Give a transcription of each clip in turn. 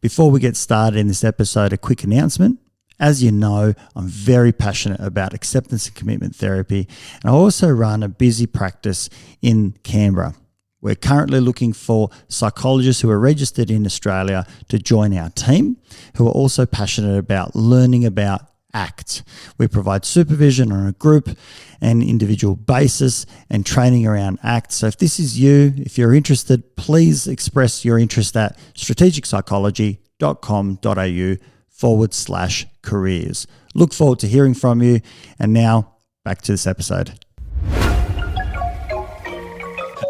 Before we get started in this episode, a quick announcement. As you know, I'm very passionate about acceptance and commitment therapy, and I also run a busy practice in Canberra. We're currently looking for psychologists who are registered in Australia to join our team, who are also passionate about learning about ACT. We provide supervision on a group and individual basis and training around ACT. So if this is you, if you're interested, please express your interest at strategicpsychology.com.au/careers. Look forward to hearing from you. And now back to this episode.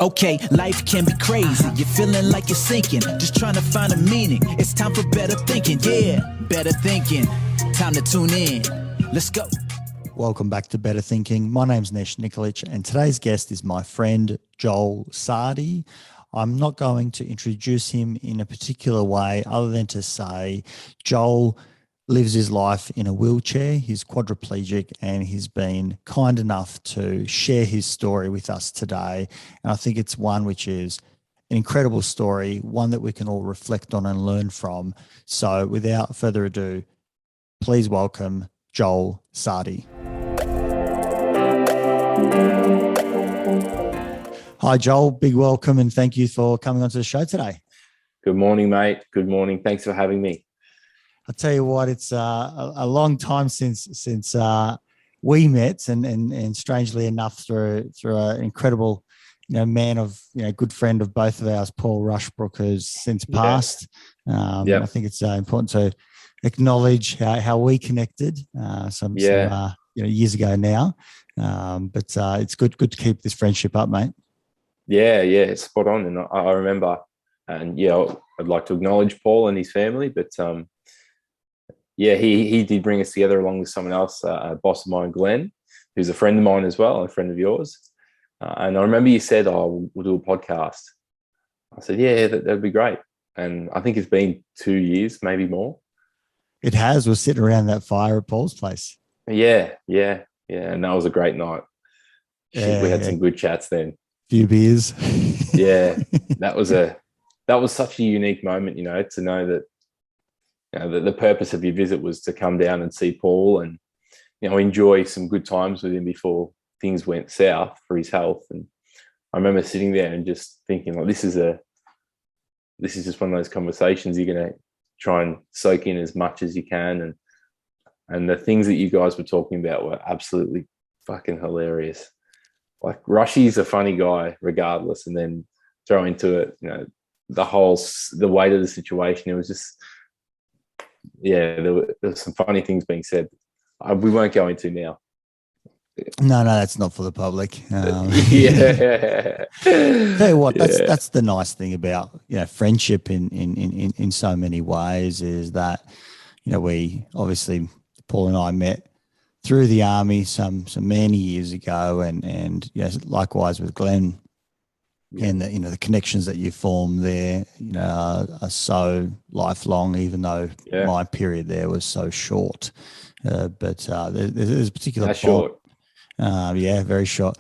Okay, life can be crazy. You're feeling like you're sinking, just trying to find a meaning. It's time for better thinking. Yeah, better thinking. Time to tune in. Let's go. Welcome back to Better Thinking. My name's Nesh Nikolic, and today's guest is my friend Joel Sardi. I'm not going to introduce him in a particular way other than to say Joel lives his life in a wheelchair. He's quadriplegic, and he's been kind enough to share his story with us today. And I think it's one which is an incredible story, one that we can all reflect on and learn from. So without further ado, please welcome Joel Sardi. Hi, Joel. Big welcome, and thank you for coming onto the show today. Good morning, mate. Good morning. Thanks for having me. I'll tell you what, it's a long time since we met, and strangely enough, through an incredible, man of, good friend of both of ours, Paul Rushbrook, who's since passed. I think it's important to acknowledge how we connected some years ago now. But it's good to keep this friendship up, mate. Yeah, it's spot on. And I remember, and I'd like to acknowledge Paul and his family, but he did bring us together along with someone else, a boss of mine, Glenn, who's a friend of mine as well, a friend of yours. And I remember you said, we'll do a podcast. I said, yeah, that'd be great. And I think it's been 2 years, maybe more. It has. We're sitting around that fire at Paul's place. Yeah. And that was a great night. We had some good chats then. Few beers. Yeah, that was such a unique moment, to know that, the purpose of your visit was to come down and see Paul and, enjoy some good times with him before things went south for his health. And I remember sitting there and just thinking, like, this is just one of those conversations you're going to try and soak in as much as you can. And the things that you guys were talking about were absolutely fucking hilarious. Like, Rushy's a funny guy regardless, and then throw into it, the weight of the situation. It was just, there were some funny things being said. We won't go into now. No, that's not for the public. Tell you what, that's the nice thing about friendship in so many ways, is that we obviously, Paul and I met through the army some many years ago, and likewise with Glenn, and the connections that you form there are so lifelong, even though my period there was so short. But there's a particular That's short. Very short.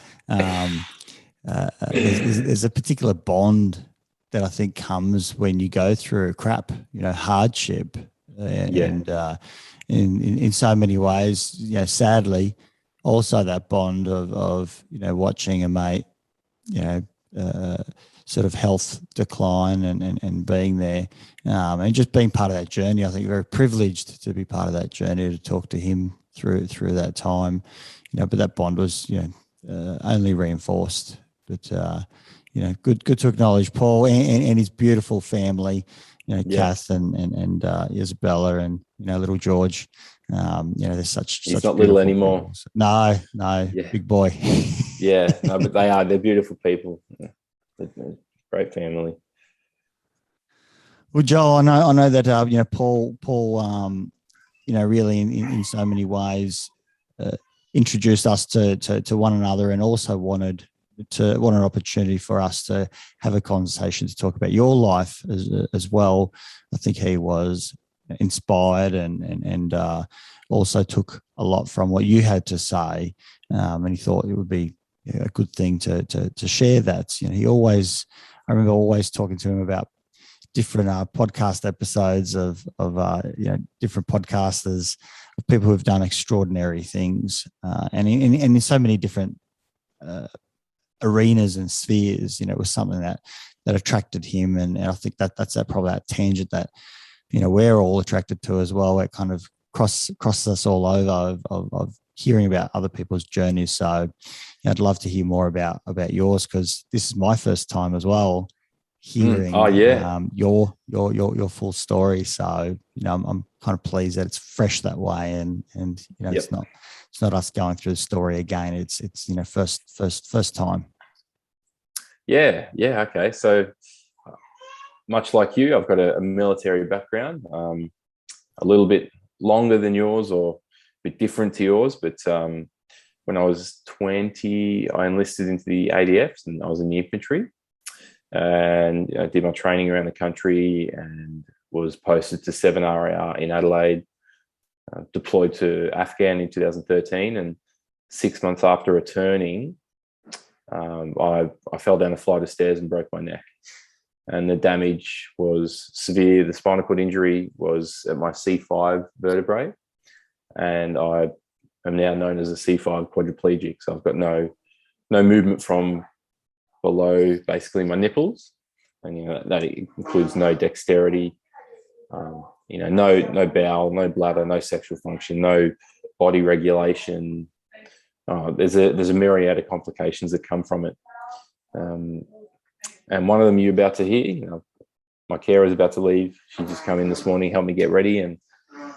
There's a particular bond that I think comes when you go through hardship, and in so many ways, sadly, also that bond of watching a mate, sort of health decline and being there, and just being part of that journey. I think very privileged to be part of that journey, to talk to him through that time, but that bond was, only reinforced. But, good to acknowledge Paul and his beautiful family, Kath and Isabella and, little George. They're such. He's not little anymore. People. No, big boy. But they're beautiful people. Yeah. Great family. Well, Joel, I know that Paul, really in so many ways introduced us to one another, and also wanted an opportunity for us to have a conversation to talk about your life as well. I think he was inspired and also took a lot from what you had to say, and he thought it would be a good thing to share that. I remember always talking to him about different podcast episodes of different podcasters, of people who've done extraordinary things, and in so many different arenas and spheres. It was something that attracted him, and I think that's probably that tangent that we're all attracted to as well. It kind of crosses us all over of hearing about other people's journeys. So I'd love to hear more about yours, because this is my first time as well hearing your full story. So I'm kind of pleased that it's fresh that way, and it's not us going through the story again. It's first time. Yeah. Okay. So much like you, I've got a military background, a little bit longer than yours, or a bit different to yours. But when I was 20, I enlisted into the ADFs, and I was in the infantry, and I did my training around the country, and was posted to 7RAR in Adelaide, deployed to Afghan in 2013, and 6 months after returning, I fell down a flight of stairs and broke my neck. And the damage was severe. The spinal cord injury was at my C5 vertebrae, and I am now known as a C5 quadriplegic. So I've got no movement from below basically my nipples, and that includes no dexterity, no bowel, no bladder, no sexual function, no body regulation. There's a myriad of complications that come from it. And one of them you're about to hear. My carer is about to leave. She just come in this morning, helped me get ready, and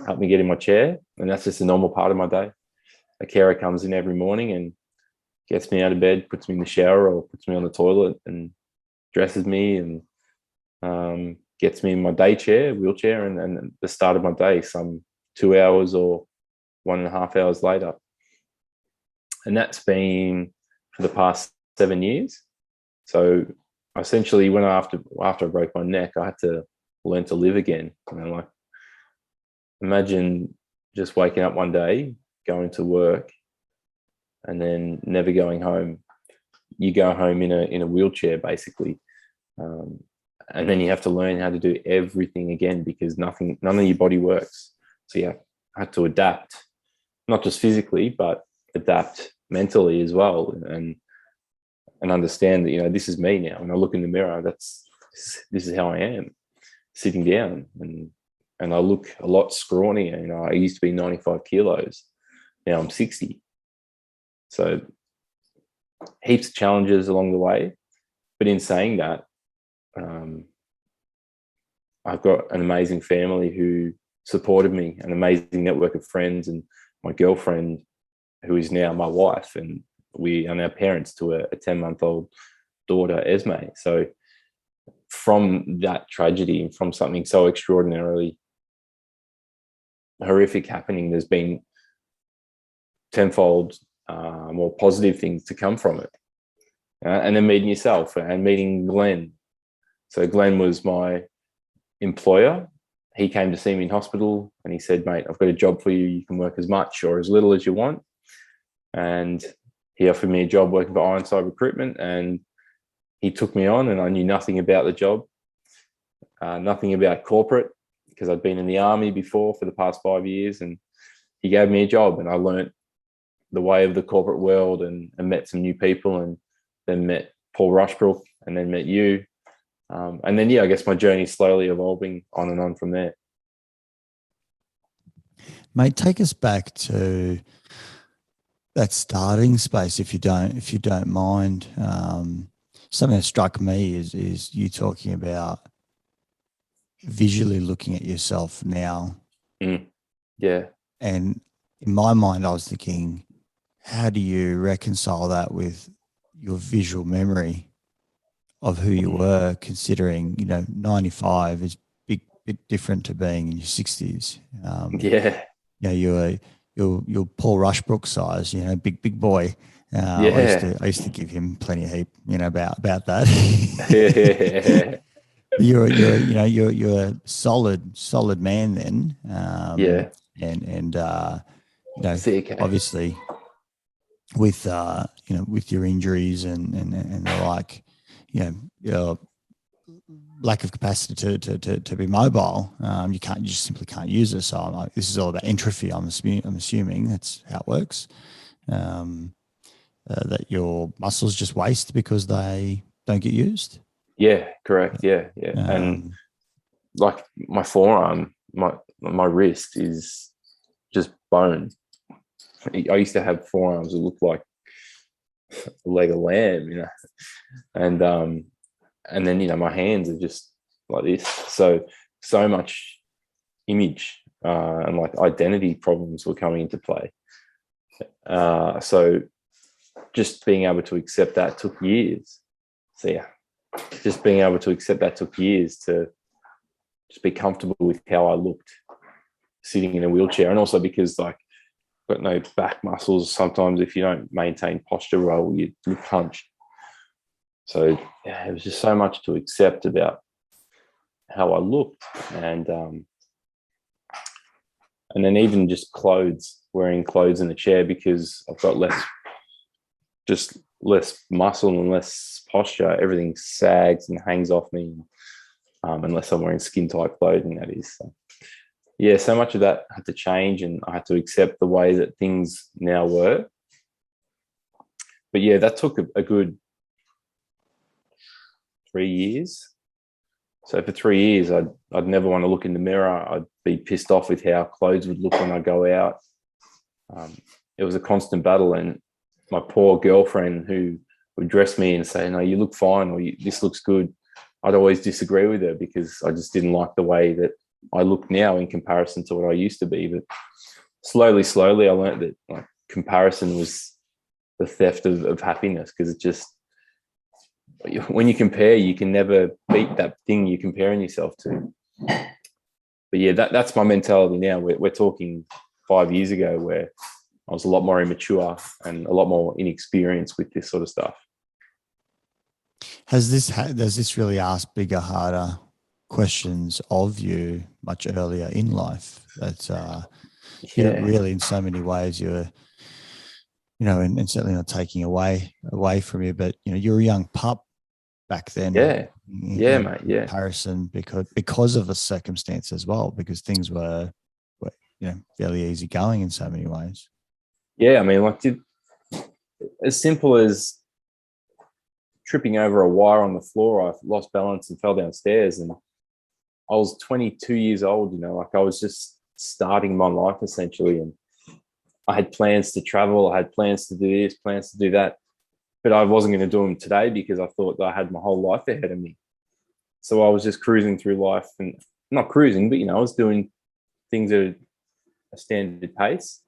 helped me get in my chair. And that's just a normal part of my day. A carer comes in every morning and gets me out of bed, puts me in the shower, or puts me on the toilet, and dresses me, and gets me in my wheelchair, and the start of my day, some 2 hours or 1.5 hours later. And that's been for the past 7 years. So essentially, when after I broke my neck, I had to learn to live again. Imagine just waking up one day, going to work, and then never going home. You go home in a wheelchair, basically, and then you have to learn how to do everything again, because none of your body works. So you have to adapt, not just physically, but adapt mentally as well, and understand that this is me now. When I look in the mirror, this is how I am, sitting down, and I look a lot scrawnier. I used to be 95 kilos, now I'm 60. So heaps of challenges along the way, but in saying that, I've got an amazing family who supported me, an amazing network of friends, and my girlfriend, who is now my wife, and we are now parents to a 10-month-old daughter, Esme. So from that tragedy, and from something so extraordinarily horrific happening, there's been tenfold more positive things to come from it. And then meeting yourself, and meeting Glenn. So Glenn was my employer. He came to see me in hospital, and he said, "Mate, I've got a job for you. You can work as much or as little as you want." And he offered me a job working for Ironside Recruitment, and he took me on, and I knew nothing about the job, nothing about corporate, because I'd been in the army before for the past 5 years, and he gave me a job, and I learnt the way of the corporate world, and met some new people, and then met Paul Rushbrook, and then met you. And then, I guess my journey is slowly evolving on and on from there. Mate, take us back to that starting space, if you don't mind. Something that struck me is you talking about visually looking at yourself now. Yeah. And in my mind, I was thinking, how do you reconcile that with your visual memory of who you were, considering 95 is bit different to being in your 60s. You're Paul Rushbrook size, big boy. I used to give him plenty of heap, about that. You're a solid man then. Obviously with your injuries and the like, you're lack of capacity to be mobile. You just simply can't use it. So this is all about entropy. I'm assuming that's how it works. That your muscles just waste because they don't get used. Yeah, correct. Yeah. And like my forearm, my wrist is just bone. I used to have forearms that looked like a leg of lamb, and then my hands are just like this. So much image and like identity problems were coming into play. So just being able to accept that took years. So yeah, just being able to accept that took years to just be comfortable with how I looked sitting in a wheelchair. And also because like I've got no back muscles, sometimes if you don't maintain posture well, you punch. So yeah, it was just so much to accept about how I looked. And then even just wearing clothes in the chair, because I've got less muscle and less posture. Everything sags and hangs off me, unless I'm wearing skin tight clothing, that is. So, yeah, so much of that had to change, and I had to accept the way that things now were. But yeah, that took a good 3 years. So for 3 years, I'd never want to look in the mirror. I'd be pissed off with how clothes would look when I go out. It was a constant battle, and my poor girlfriend who would dress me and say, "No, you look fine," or "This looks good." I'd always disagree with her because I just didn't like the way that I look now in comparison to what I used to be. But slowly, I learned that like comparison was the theft of happiness, because it just, when you compare, you can never beat that thing you're comparing yourself to. But yeah, that's my mentality now. We're talking 5 years ago, where I was a lot more immature and a lot more inexperienced with this sort of stuff. Does this really ask bigger, harder questions of you much earlier in life? That really, in so many ways, you're, and certainly not taking away from you, but you're a young pup back then. Yeah, mate. Yeah, comparison because of the circumstance as well, because things were fairly easy going in so many ways. Yeah, I mean, like, as simple as tripping over a wire on the floor, I lost balance and fell downstairs, and I was 22 years old. Like I was just starting my life essentially, and I had plans to travel, I had plans to do this, plans to do that, but I wasn't going to do them today because I thought that I had my whole life ahead of me. So I was just cruising through life, and not cruising, but I was doing things at a standard pace,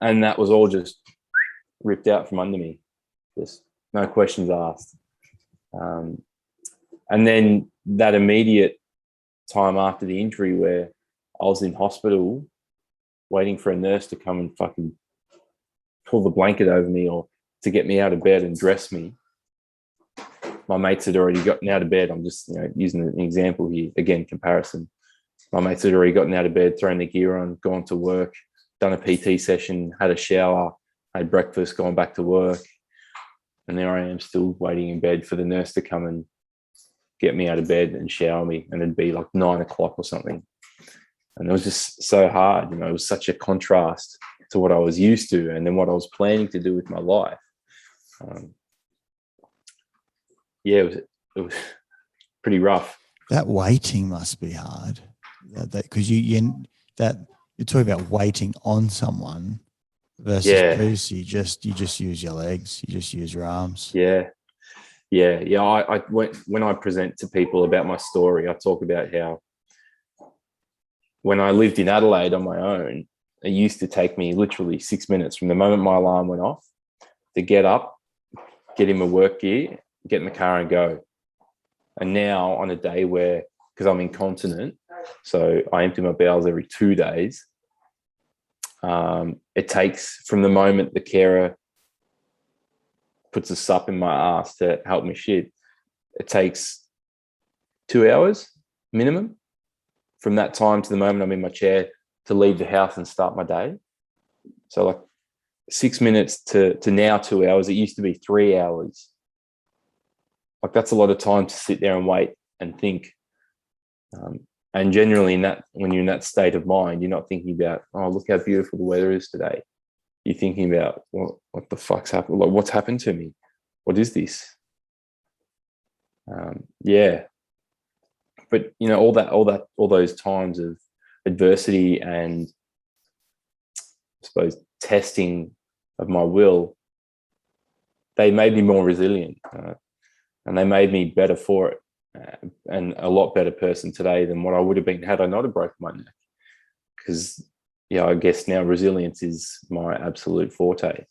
and that was all just ripped out from under me. Just no questions asked. And then that immediate time after the injury, where I was in hospital waiting for a nurse to come and fucking pull the blanket over me or to get me out of bed and dress me. My mates had already gotten out of bed. I'm just using an example here. Again, comparison. My mates had already gotten out of bed, thrown their gear on, gone to work, done a PT session, had a shower, had breakfast, gone back to work. And there I am still waiting in bed for the nurse to come and get me out of bed and shower me. And it'd be like 9 o'clock or something. And it was just so hard. It was such a contrast to what I was used to and then what I was planning to do with my life. It was pretty rough. That waiting must be hard. Because you're talking about waiting on someone versus previously you just use your legs, you just use your arms. Yeah. When I present to people about my story, I talk about how when I lived in Adelaide on my own, it used to take me literally 6 minutes from the moment my alarm went off to get up, get in my work gear, get in the car and go. And now on a day where, because I'm incontinent, so I empty my bowels every 2 days, it takes, from the moment the carer puts a sup in my ass to help me shit, it takes 2 hours minimum from that time to the moment I'm in my chair to leave the house and start my day. So like 6 minutes to now 2 hours. It used to be 3 hours. Like that's a lot of time to sit there and wait and think. And generally, when you're in that state of mind, you're not thinking about, oh, look how beautiful the weather is today. You're thinking about, what the fuck's happened? Like, what's happened to me? What is this? Yeah. But all those times of adversity and, I suppose, testing of my will, they made me more resilient, and they made me better for it, and a lot better person today than what I would have been had I not have broken my neck. Because, I guess now resilience is my absolute forte.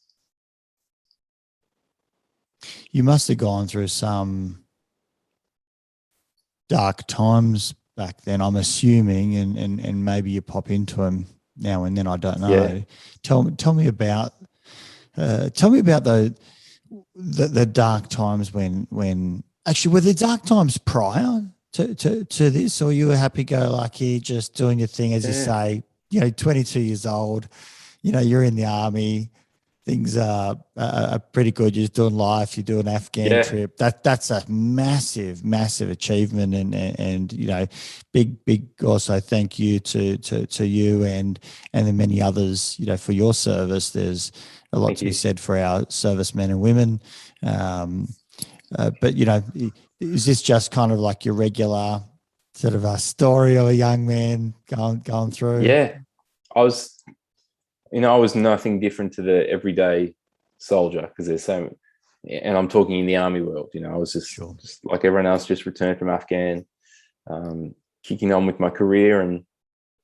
You must have gone through some dark times back then, I'm assuming, and maybe you pop into them now and then. I don't know. Yeah. Tell me about the dark times when actually, were there dark times prior to this, or you were happy-go-lucky, just doing your thing, as you say, 22 years old, you're in the army, things are pretty good. You're doing life, you do an Afghan trip. That's a massive, massive achievement, and big also thank you to you and the many others, for your service. There's a lot to be said for our servicemen and women. But is this just kind of like your regular sort of a story of a young man going through? Yeah, I was nothing different to the everyday soldier, because there's so, and I'm talking in the army world. I was just like everyone else, just returned from Afghan, kicking on with my career and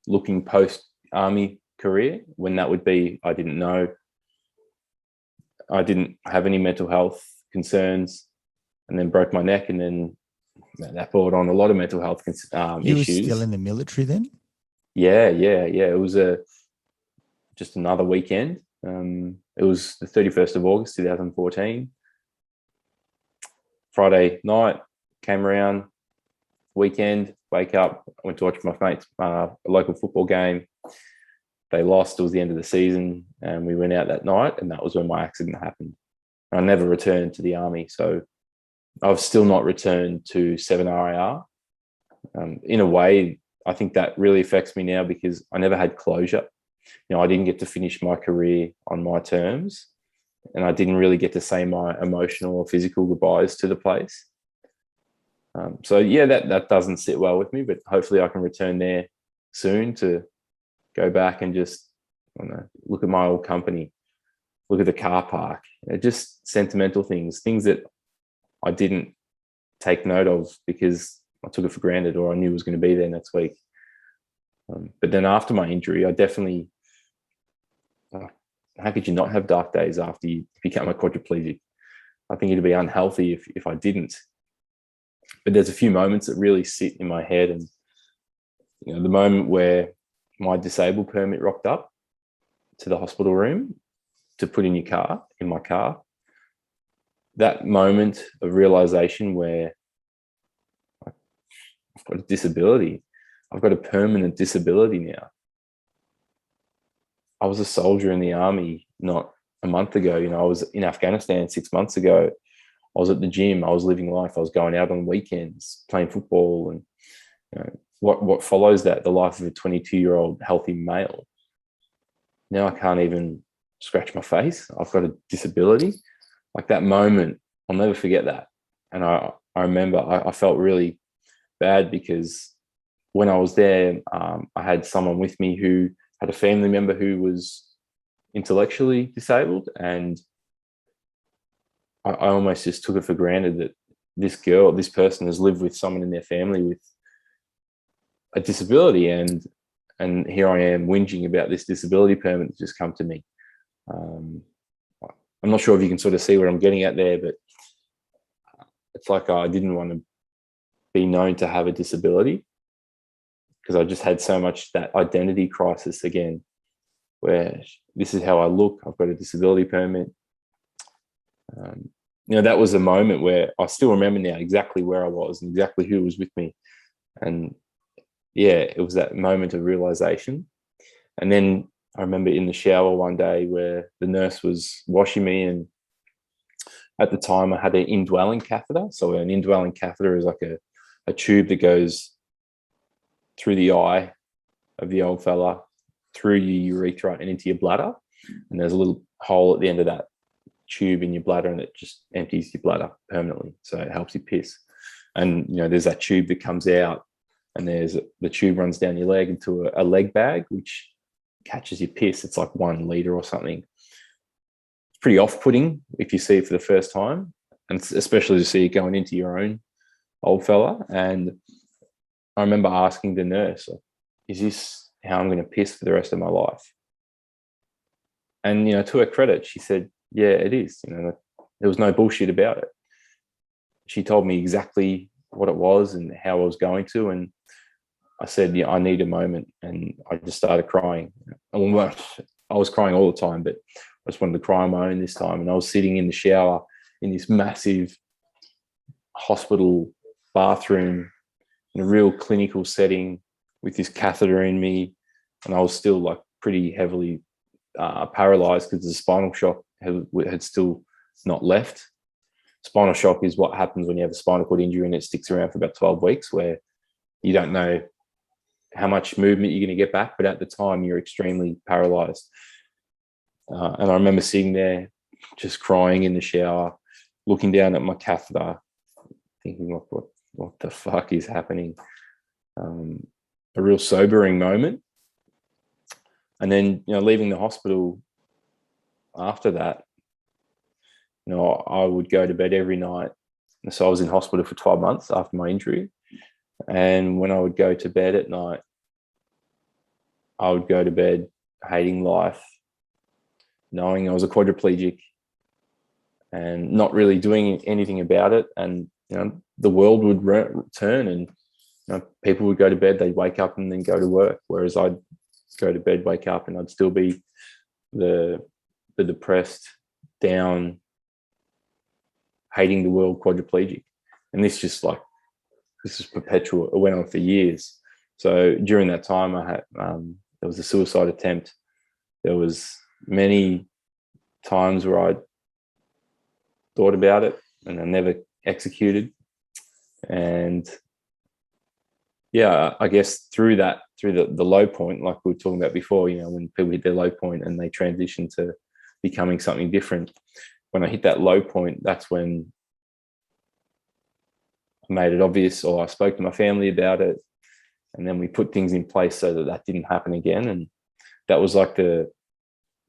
looking post army career. When that would be, I didn't know. I didn't have any mental health concerns, and then broke my neck, and then that brought on a lot of mental health issues. You were still in the military then? Yeah. It was just another weekend. It was the 31st of August, 2014. Friday night, came around, weekend, wake up, went to watch my mates, a local football game. They lost. It was the end of the season, and we went out that night, and that was when my accident happened. I never returned to the army, so I've still not returned to 7RAR. In a way, I think that really affects me now, because I never had closure. I didn't get to finish my career on my terms, and I didn't really get to say my emotional or physical goodbyes to the place. So that doesn't sit well with me, but hopefully I can return there soon to go back and just, look at my old company, look at the car park, just sentimental things that I didn't take note of because I took it for granted, or I knew it was going to be there next week. But then after my injury, I definitely, how could you not have dark days after you become a quadriplegic? I think it'd be unhealthy if I didn't. But there's a few moments that really sit in my head, and the moment where my disabled permit rocked up to the hospital room to put in my car, that moment of realization where I've got a disability, I've got a permanent disability now. I was a soldier in the army not a month ago. I was in Afghanistan 6 months ago. I was at the gym. I was living life. I was going out on weekends, playing football, and what follows that, the life of a 22-year-old healthy male. Now I can't even scratch my face. I've got a disability. Like, that moment, I'll never forget that. And I remember I felt really bad, because when I was there, I had someone with me who had a family member who was intellectually disabled, and I almost just took it for granted that this person has lived with someone in their family with a disability, and here I am whinging about this disability permit that's just come to me. I'm not sure if you can sort of see where I'm getting at there, but it's like I didn't want to be known to have a disability, because I just had so much that identity crisis again, where this is how I look. I've got a disability permit. That was a moment where I still remember now exactly where I was and exactly who was with me. And it was that moment of realization. And then I remember in the shower one day where the nurse was washing me, and at the time I had an indwelling catheter. So an indwelling catheter is like a a tube that goes through the eye of the old fella, through your urethra and into your bladder. And there's a little hole at the end of that tube in your bladder, and it just empties your bladder permanently. So it helps you piss. And, there's that tube that comes out, and the tube runs down your leg into a leg bag, which catches your piss. It's like 1 liter or something. It's pretty off-putting if you see it for the first time, and especially to see it going into your own old fella. And I remember asking the nurse, is this how I'm going to piss for the rest of my life? And, to her credit, she said, yeah, it is. There was no bullshit about it. She told me exactly what it was and how I was going to. And I said, yeah, I need a moment. And I just started crying. I was crying all the time, but I just wanted to cry on my own this time. And I was sitting in the shower in this massive hospital bathroom in a real clinical setting with this catheter in me. And I was still like pretty heavily paralysed because the spinal shock had still not left. Spinal shock is what happens when you have a spinal cord injury and it sticks around for about 12 weeks, where you don't know how much movement you're going to get back, but at the time you're extremely paralysed. And I remember sitting there just crying in the shower, looking down at my catheter, thinking, what the fuck is happening? A real sobering moment. And then, leaving the hospital after that, I would go to bed every night. So I was in hospital for 12 months after my injury. And when I would go to bed at night, I would go to bed hating life, knowing I was a quadriplegic and not really doing anything about it. And, the world would turn, and people would go to bed, they'd wake up and then go to work. Whereas I'd go to bed, wake up, and I'd still be the depressed, down, hating the world quadriplegic. And this is perpetual. It went on for years. So during that time, I had there was a suicide attempt. There was many times where I thought about it and I never executed. And yeah, I guess through the low point, like we were talking about before, when people hit their low point and they transition to becoming something different. When I hit that low point, that's when I made it obvious, or I spoke to my family about it, and then we put things in place so that didn't happen again. And that was like the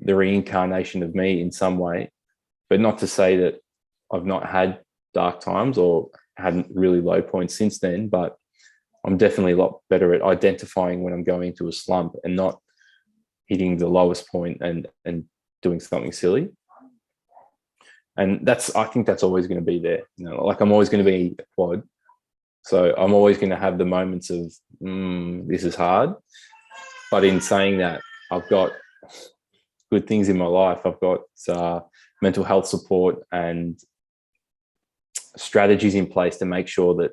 reincarnation of me in some way, but not to say that I've not had dark times or hadn't really low points since then, but I'm definitely a lot better at identifying when I'm going into a slump and not hitting the lowest point and doing something silly. And I think that's always going to be there. Like I'm always going to be a quad. So I'm always going to have the moments of, this is hard. But in saying that, I've got good things in my life. I've got mental health support and strategies in place to make sure that,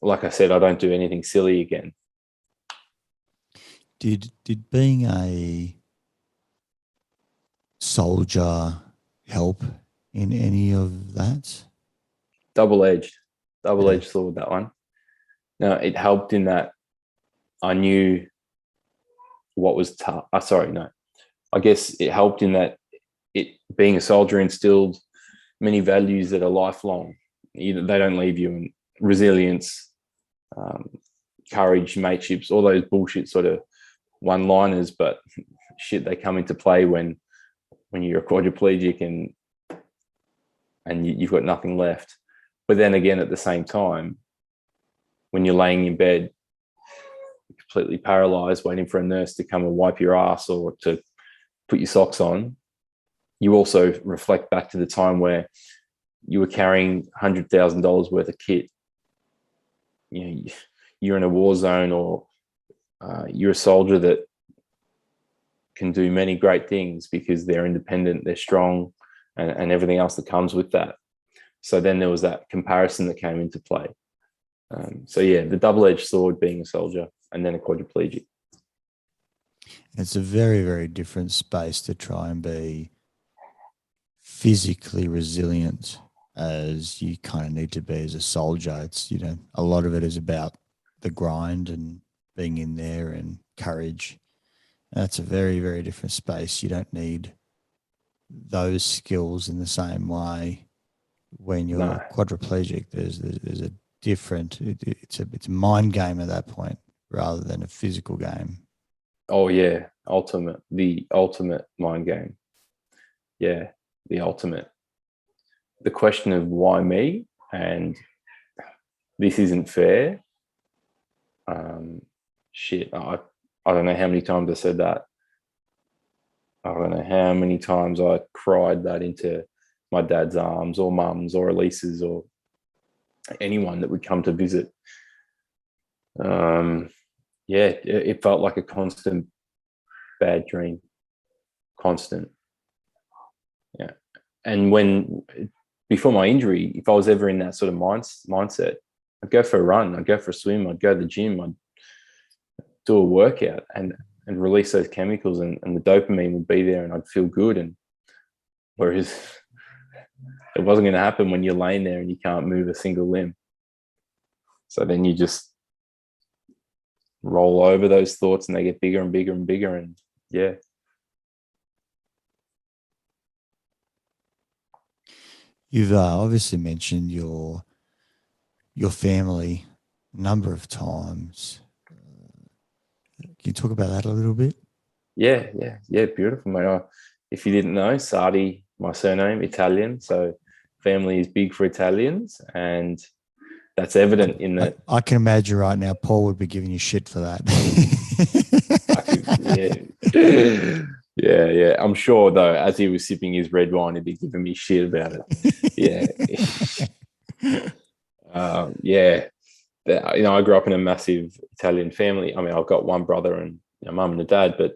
like I said, I don't do anything silly again. Did being a soldier help in any of that? Double-edged sword, that one. Now, it helped in that I knew what was tough. I guess it helped in that being a soldier instilled many values that are lifelong. They don't leave you, and resilience, courage, mateships, all those bullshit sort of one-liners, but shit, they come into play when you're a quadriplegic and you've got nothing left. But then again, at the same time, when you're laying in bed, completely paralyzed, waiting for a nurse to come and wipe your ass or to put your socks on, you also reflect back to the time where you were carrying $100,000 worth of kit. You're in a war zone, or you're a soldier that can do many great things because they're independent, they're strong, and everything else that comes with that. So then there was that comparison that came into play. So yeah, the double-edged sword being a soldier and then a quadriplegic. It's a very, very different space to try and be physically resilient as you kind of need to be as a soldier. It's, you know, a lot of it is about the grind and being in there and courage. And that's a very, very different space. You don't need those skills in the same way when No. you're quadriplegic. There's a different, it's a mind game at that point rather than a physical game. Oh yeah, the ultimate mind game. Yeah, the ultimate. The question of why me and this isn't fair. Shit, I don't know how many times I said that. I don't know how many times I cried that into my dad's arms or mum's or Elise's or anyone that would come to visit. Yeah, it felt like a constant bad dream, constant. Yeah, and before my injury, if I was ever in that sort of mindset, I'd go for a run, I'd go for a swim, I'd go to the gym, I'd do a workout and release those chemicals, and the dopamine would be there, and I'd feel good. And whereas it wasn't going to happen when you're laying there and you can't move a single limb. So then you just roll over those thoughts and they get bigger and bigger and bigger. And yeah. You've obviously mentioned your family a number of times. Can you talk about that a little bit? Yeah. Beautiful, mate. If you didn't know, Sardi, my surname, Italian. So family is big for Italians, and that's evident in that. I can imagine right now Paul would be giving you shit for that. Yeah. I'm sure though, as he was sipping his red wine, he'd be giving me shit about it. Yeah. Yeah. You know, I grew up in a massive Italian family. I mean, I've got one brother and a mum and a dad, but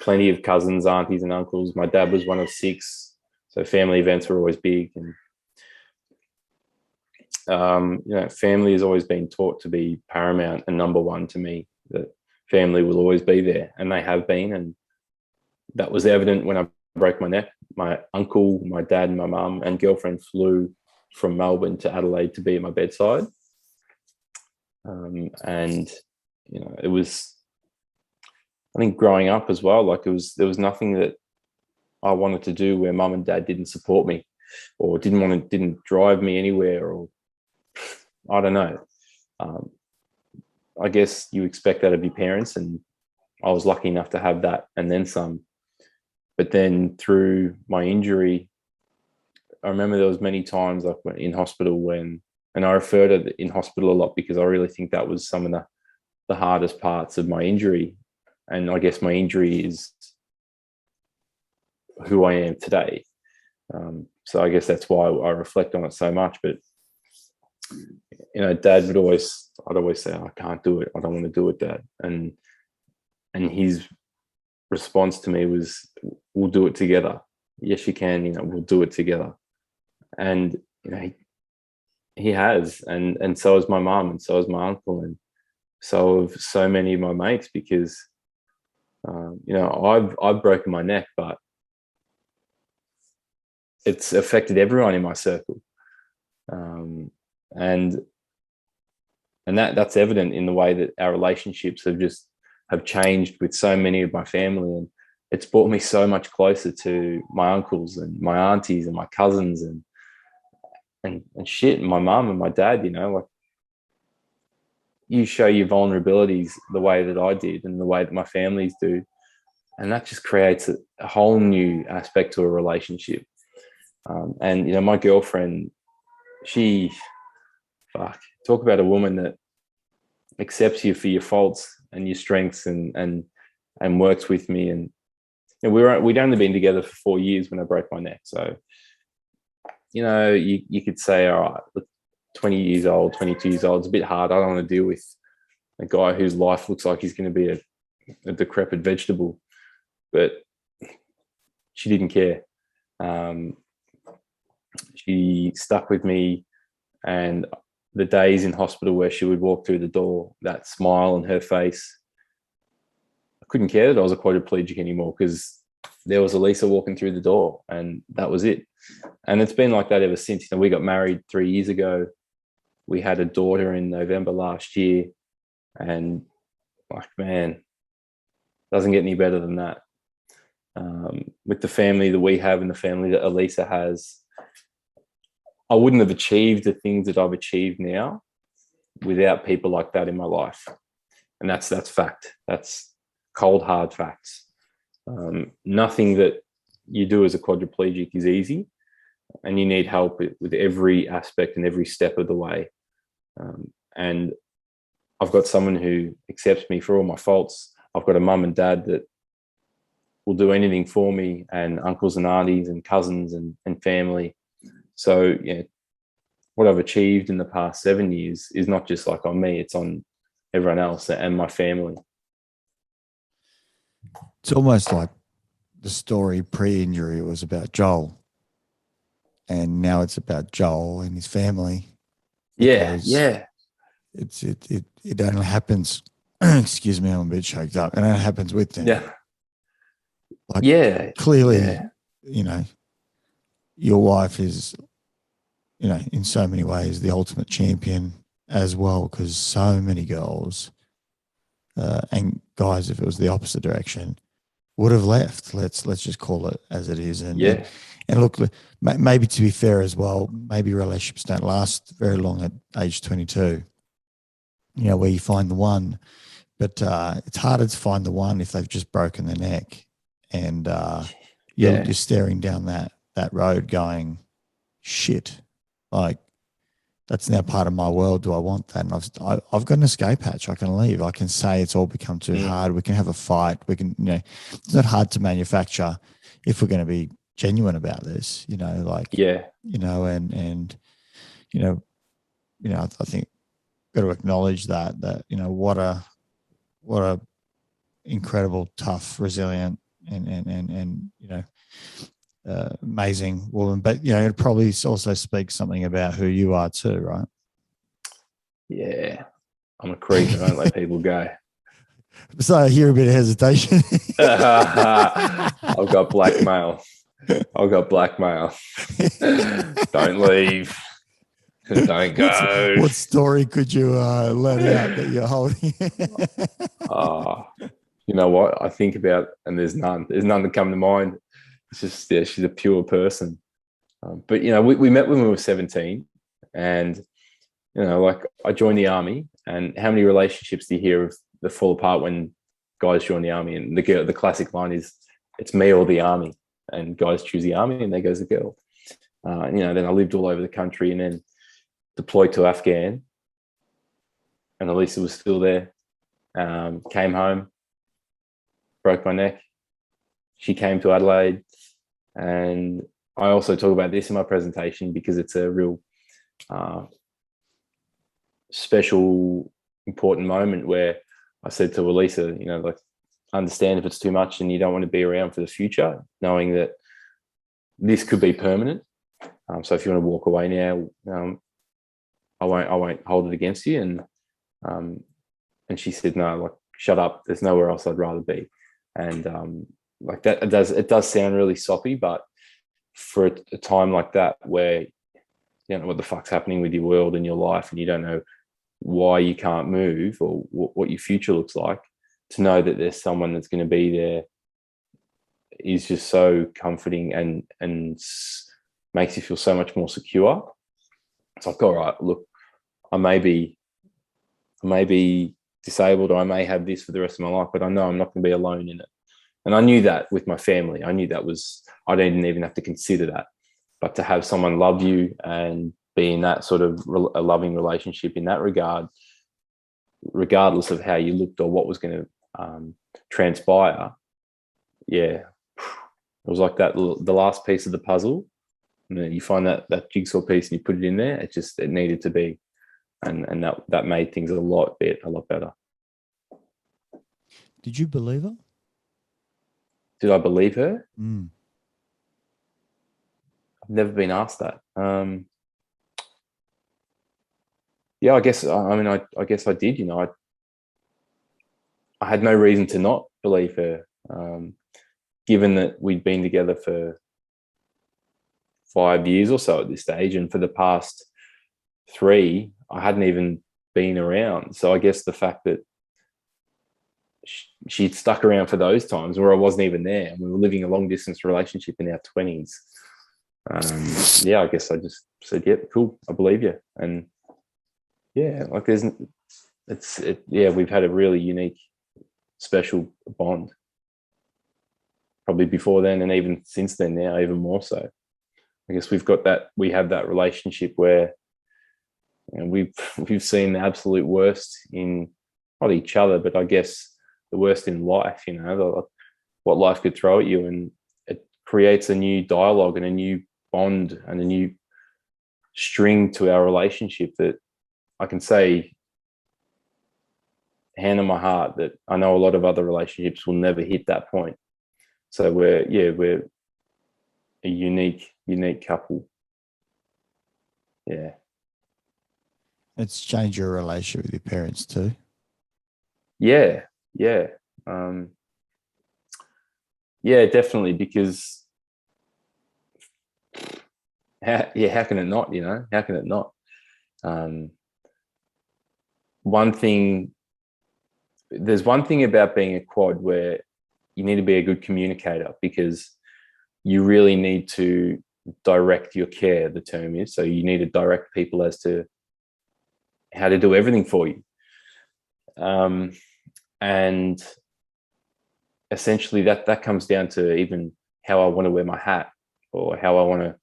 plenty of cousins, aunties, and uncles. My dad was one of 6, so family events were always big. And you know, family has always been taught to be paramount and number one to me. That family will always be there, and they have been. And that was evident when I broke my neck. My uncle, my dad, and my mum and girlfriend flew from Melbourne to Adelaide to be at my bedside. And you know, it was, I think, growing up as well, like there was nothing that I wanted to do where mum and dad didn't support me or didn't drive me anywhere, or I don't know. I guess you expect that of your parents, and I was lucky enough to have that and then some. But then through my injury, I remember there was many times like in hospital and I refer to it in hospital a lot because I really think that was some of the hardest parts of my injury. And I guess my injury is who I am today. So I guess that's why I reflect on it so much. But, you know, I'd always say, I can't do it. I don't want to do it, Dad. And his response to me was, we'll do it together. Yes, you can, you know, we'll do it together. And, you know, he has, and so has my mum, and so has my uncle, and so have so many of my mates, because, you know, I've broken my neck, but it's affected everyone in my circle. And that's evident in the way that our relationships have changed with so many of my family. And it's brought me so much closer to my uncles and my aunties and my cousins and shit, and my mum and my dad. You know, like, you show your vulnerabilities the way that I did and the way that my families do, and that just creates a whole new aspect to a relationship. And, you know, my girlfriend, talk about a woman that accepts you for your faults and your strengths and works with me. And, you know, we'd only been together for 4 years when I broke my neck. So, you know, you could say, all right, look, 20 years old, 22 years old, it's a bit hard. I don't want to deal with a guy whose life looks like he's going to be a decrepit vegetable. But she didn't care. She stuck with me, and the days in hospital where she would walk through the door, that smile on her face, I couldn't care that I was a quadriplegic anymore, because there was Elisa walking through the door, and that was it. And it's been like that ever since. We got married 3 years ago. We had a daughter in November last year, and like, man, doesn't get any better than that. With the family that we have and the family that Elisa has, I wouldn't have achieved the things that I've achieved now without people like that in my life. And that's fact. That's cold, hard facts. Nothing that you do as a quadriplegic is easy, and you need help with every aspect and every step of the way. And I've got someone who accepts me for all my faults. I've got a mum and dad that will do anything for me, and uncles and aunties and cousins and family. So, yeah, what I've achieved in the past 7 years is not just like on me, it's on everyone else and my family. It's almost like the story pre-injury was about Joel, and now it's about Joel and his family. Yeah. It only happens. Excuse me, I'm a bit choked up. It only happens with them. Yeah. Like, clearly, you know, your wife is, you know, in so many ways the ultimate champion as well, because so many girls and guys, if it was the opposite direction, would have left. Let's just call it as it is. And look, maybe to be fair as well, maybe relationships don't last very long at age 22. You know, where you find the one, but it's harder to find the one if they've just broken their neck, and you're staring down that road, going, shit, like, that's now part of my world. Do I want that? And I've got an escape hatch. I can leave. I can say it's all become too hard. We can have a fight. We can, you know, it's not hard to manufacture if we're going to be genuine about this, you know, like, you know, and, you know, I think got to acknowledge that, you know, what a incredible, tough, resilient and, you know, amazing woman. But, you know, it probably also speaks something about who you are too, right? Yeah. I'm a creep. I don't let people go. So I hear a bit of hesitation. I've got blackmail. Don't leave. Don't go. What story could you let out that you're holding? You know what? I think about, and there's none that come to mind. It's just, she's a pure person. But, you know, we met when we were 17, and, you know, like, I joined the army, and how many relationships do you hear of that fall apart when guys join the army? And the classic line is, it's me or the army, and guys choose the army, and there goes the girl. You know, then I lived all over the country, and then deployed to Afghan, and Elisa was still there. Came home, broke my neck. She came to Adelaide, and I also talk about this in my presentation because it's a real special, important moment where I said to Elisa, you know, like, understand if it's too much and you don't want to be around for the future, knowing that this could be permanent. So if you want to walk away now, I won't hold it against you. And she said, no, like, shut up. There's nowhere else I'd rather be. And like that, it does sound really soppy, but for a time like that where you don't know what the fuck's happening with your world and your life, and you don't know why you can't move or what your future looks like, to know that there's someone that's going to be there is just so comforting and makes you feel so much more secure. It's like, all right, look, I may be disabled, or I may have this for the rest of my life, but I know I'm not going to be alone in it. And I knew that with my family. I knew that I didn't even have to consider that. But to have someone love you and be in that sort of a loving relationship in that regard, regardless of how you looked or what was going to transpire, it was like that, the last piece of the puzzle. And then you find that jigsaw piece and you put it in there. It needed to be. And that made things a lot better. Did you believe her? Did I believe her? Mm. I've never been asked that. Yeah, I guess. I guess I did. You know, I had no reason to not believe her, given that we'd been together for 5 years or so at this stage. And for the past 3, I hadn't even been around. So I guess the fact that she'd stuck around for those times where I wasn't even there, and we were living a long distance relationship in our 20s. I guess I just said, yep, cool, I believe you. And yeah, like we've had a really unique, special bond. Probably before then, and even since then now, even more so. I guess we have that relationship where, you know, we've seen the absolute worst in not each other, but I guess the worst in life, you know, what life could throw at you, and it creates a new dialogue and a new bond and a new string to our relationship that I can say, hand on my heart, that I know a lot of other relationships will never hit that point. So we're a unique couple. Yeah. It's changed your relationship with your parents too. Yeah. Definitely, because how can it not, you know? How can it not? There's one thing about being a quad where you need to be a good communicator, because you really need to direct your care, the term is. So you need to direct people as to how to do everything for you. And essentially that comes down to even how I want to wear my hat, or how I want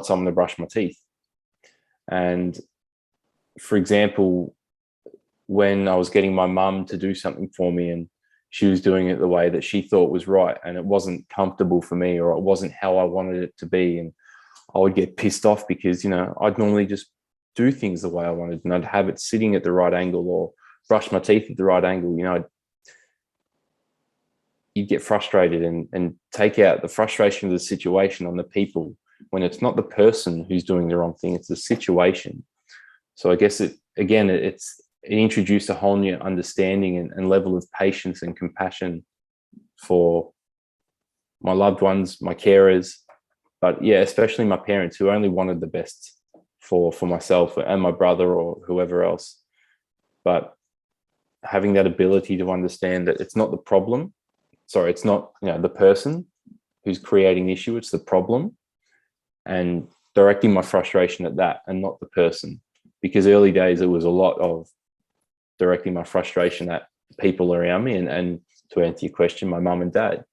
someone to brush my teeth. And for example, when I was getting my mum to do something for me, and she was doing it the way that she thought was right, and it wasn't comfortable for me, or it wasn't how I wanted it to be, and I would get pissed off because, you know, I'd normally just do things the way I wanted, and I'd have it sitting at the right angle, or brush my teeth at the right angle. You know, you'd get frustrated and take out the frustration of the situation on the people, when it's not the person who's doing the wrong thing, it's the situation. So I guess it introduced a whole new understanding and level of patience and compassion for my loved ones, my carers, but yeah, especially my parents, who only wanted the best for myself and my brother or whoever else. But having that ability to understand that it's not the problem. Sorry, it's not, you know, the person who's creating the issue, it's the problem, and directing my frustration at that and not the person. Because early days, it was a lot of directing my frustration at people around me, and to answer your question, my mum and dad.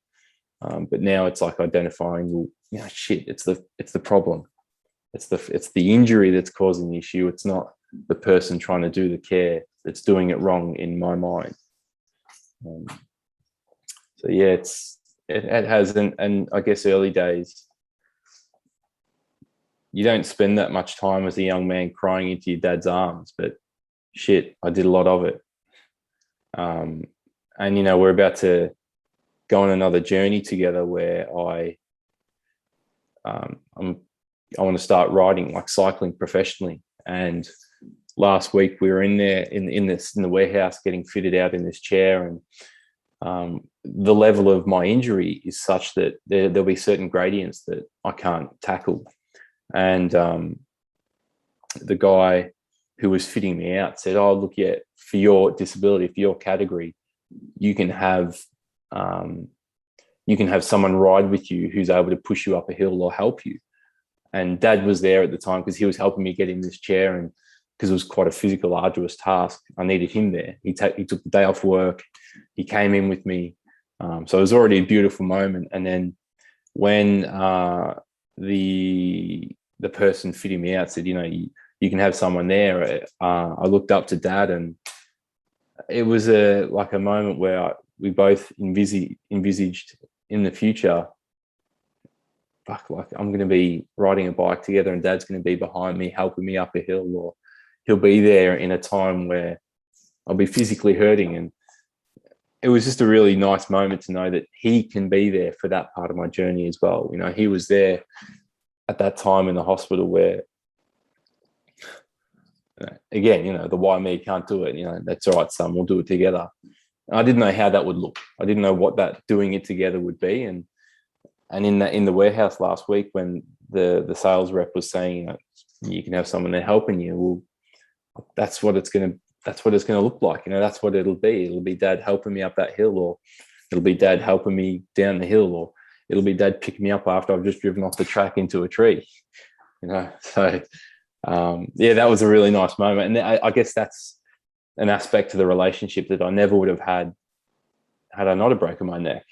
But now it's like identifying, well, you know, shit, it's the problem. It's the injury that's causing the issue. It's not the person trying to do the care that's doing it wrong in my mind. So yeah, it has, and I guess early days, you don't spend that much time as a young man crying into your dad's arms, but shit, I did a lot of it. And you know, we're about to go on another journey together where I want to start riding, like cycling professionally. And last week we were in there in the warehouse getting fitted out in this chair, and the level of my injury is such that there'll be certain gradients that I can't tackle. And the guy who was fitting me out said, "Oh, look, yeah, for your disability, for your category, you can have someone ride with you who's able to push you up a hill or help you." And Dad was there at the time because he was helping me get in this chair, and because it was quite a physical, arduous task, I needed him there. He took the day off work. He came in with me. So it was already a beautiful moment. And then when the person fitting me out said, you know, you can have someone there, I looked up to Dad, and it was like a moment where we both envisaged in the future, fuck, like I'm going to be riding a bike together and Dad's going to be behind me helping me up a hill, or he'll be there in a time where I'll be physically hurting. And it was just a really nice moment to know that he can be there for that part of my journey as well. You know, he was there at that time in the hospital where, again, you know, the why me can't do it. You know, that's all right, son, we'll do it together. And I didn't know how that would look. I didn't know what that doing it together would be. And And in the warehouse last week, when the sales rep was saying, you can have someone there helping you, well, that's what it's gonna look like. That's what it'll be. It'll be dad helping me up that hill, or it'll be dad helping me down the hill, or it'll be dad picking me up after I've just driven off the track into a tree. So that was a really nice moment. And I guess that's an aspect of the relationship that I never would have had I not have broken my neck.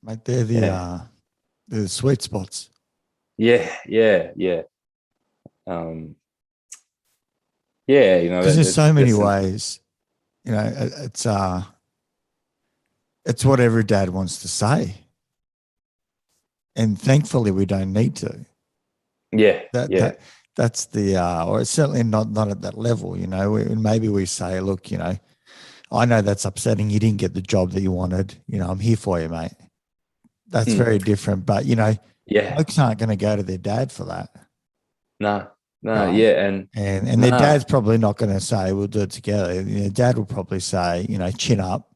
Mate, they're the sweet spots. Yeah. Because there's so many ways. It's what every dad wants to say, and thankfully we don't need to. That's or it's certainly not at that level. Maybe we say, look, I know that's upsetting. You didn't get the job that you wanted. I'm here for you, mate. That's very different. But folks aren't going to go to their dad for that. No, right? yeah, and their dad's probably not going to say we'll do it together. Dad will probably say, chin up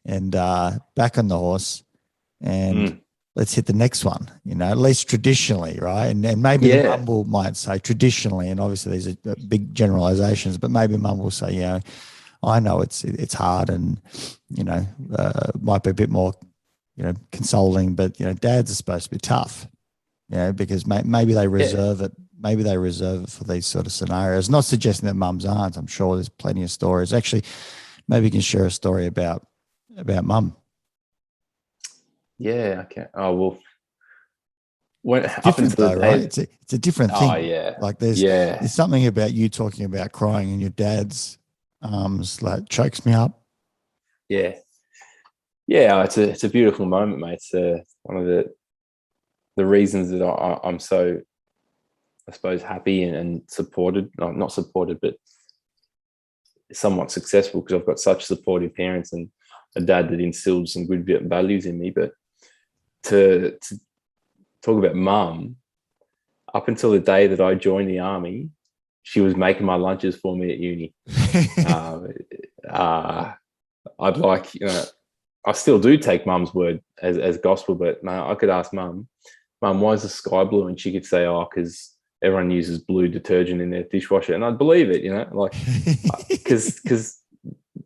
and back on the horse, and let's hit the next one. At least traditionally, right? And maybe the mum might say traditionally, and obviously these are big generalizations, but maybe mum will say, I know it's hard, and might be a bit more consoling, but dads are supposed to be tough, because maybe they reserve it. Maybe they reserve it for these sort of scenarios. Not suggesting that mums aren't. I'm sure there's plenty of stories. Actually, maybe you can share a story about mum. Yeah. Okay. Oh well. Different though, right? It's a different thing. Oh yeah. Like there's something about you talking about crying in your dad's arms like chokes me up. Yeah. It's a beautiful moment, mate. It's one of the reasons that I'm so, I suppose, happy and supported. Not supported, but somewhat successful, because I've got such supportive parents and a dad that instilled some good values in me. But to talk about mum, up until the day that I joined the army, she was making my lunches for me at uni. I'd like, I still do take mum's word as gospel, but man, I could ask mum, why is the sky blue? And she could say, because everyone uses blue detergent in their dishwasher. And I'd believe it, like, because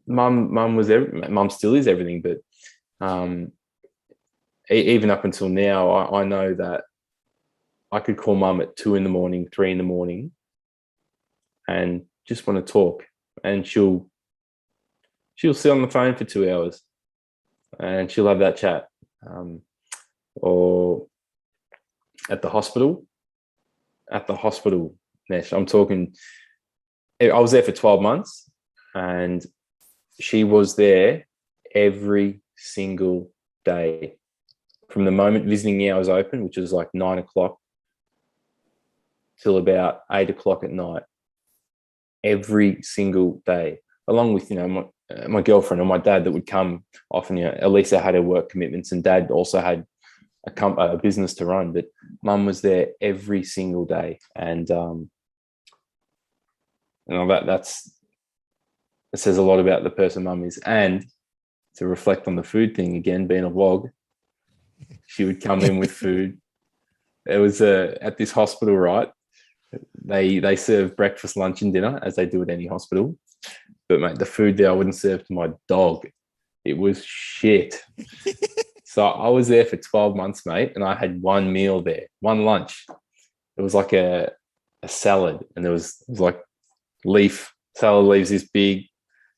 mum still is everything. But even up until now, I know that I could call mum at 2 a.m, 3 a.m, and just want to talk, and she'll sit on the phone for 2 hours, and she'll have that chat. Or at the hospital, Nesh, I'm talking, I was there for 12 months, and she was there every single day from the moment visiting hours open, which was like 9 o'clock, till about 8 o'clock at night, every single day, along with my girlfriend or my dad that would come often. Elisa had her work commitments, and dad also had a business to run, but mum was there every single day. And that says a lot about the person mum is. And to reflect on the food thing again, being a vlog, she would come in with food. It was at this hospital, right? They serve breakfast, lunch, and dinner, as they do at any hospital. But mate, the food there I wouldn't serve to my dog. It was shit. So I was there for 12 months, mate, and I had one meal there, one lunch. It was like a salad, and it was like salad leaves this big,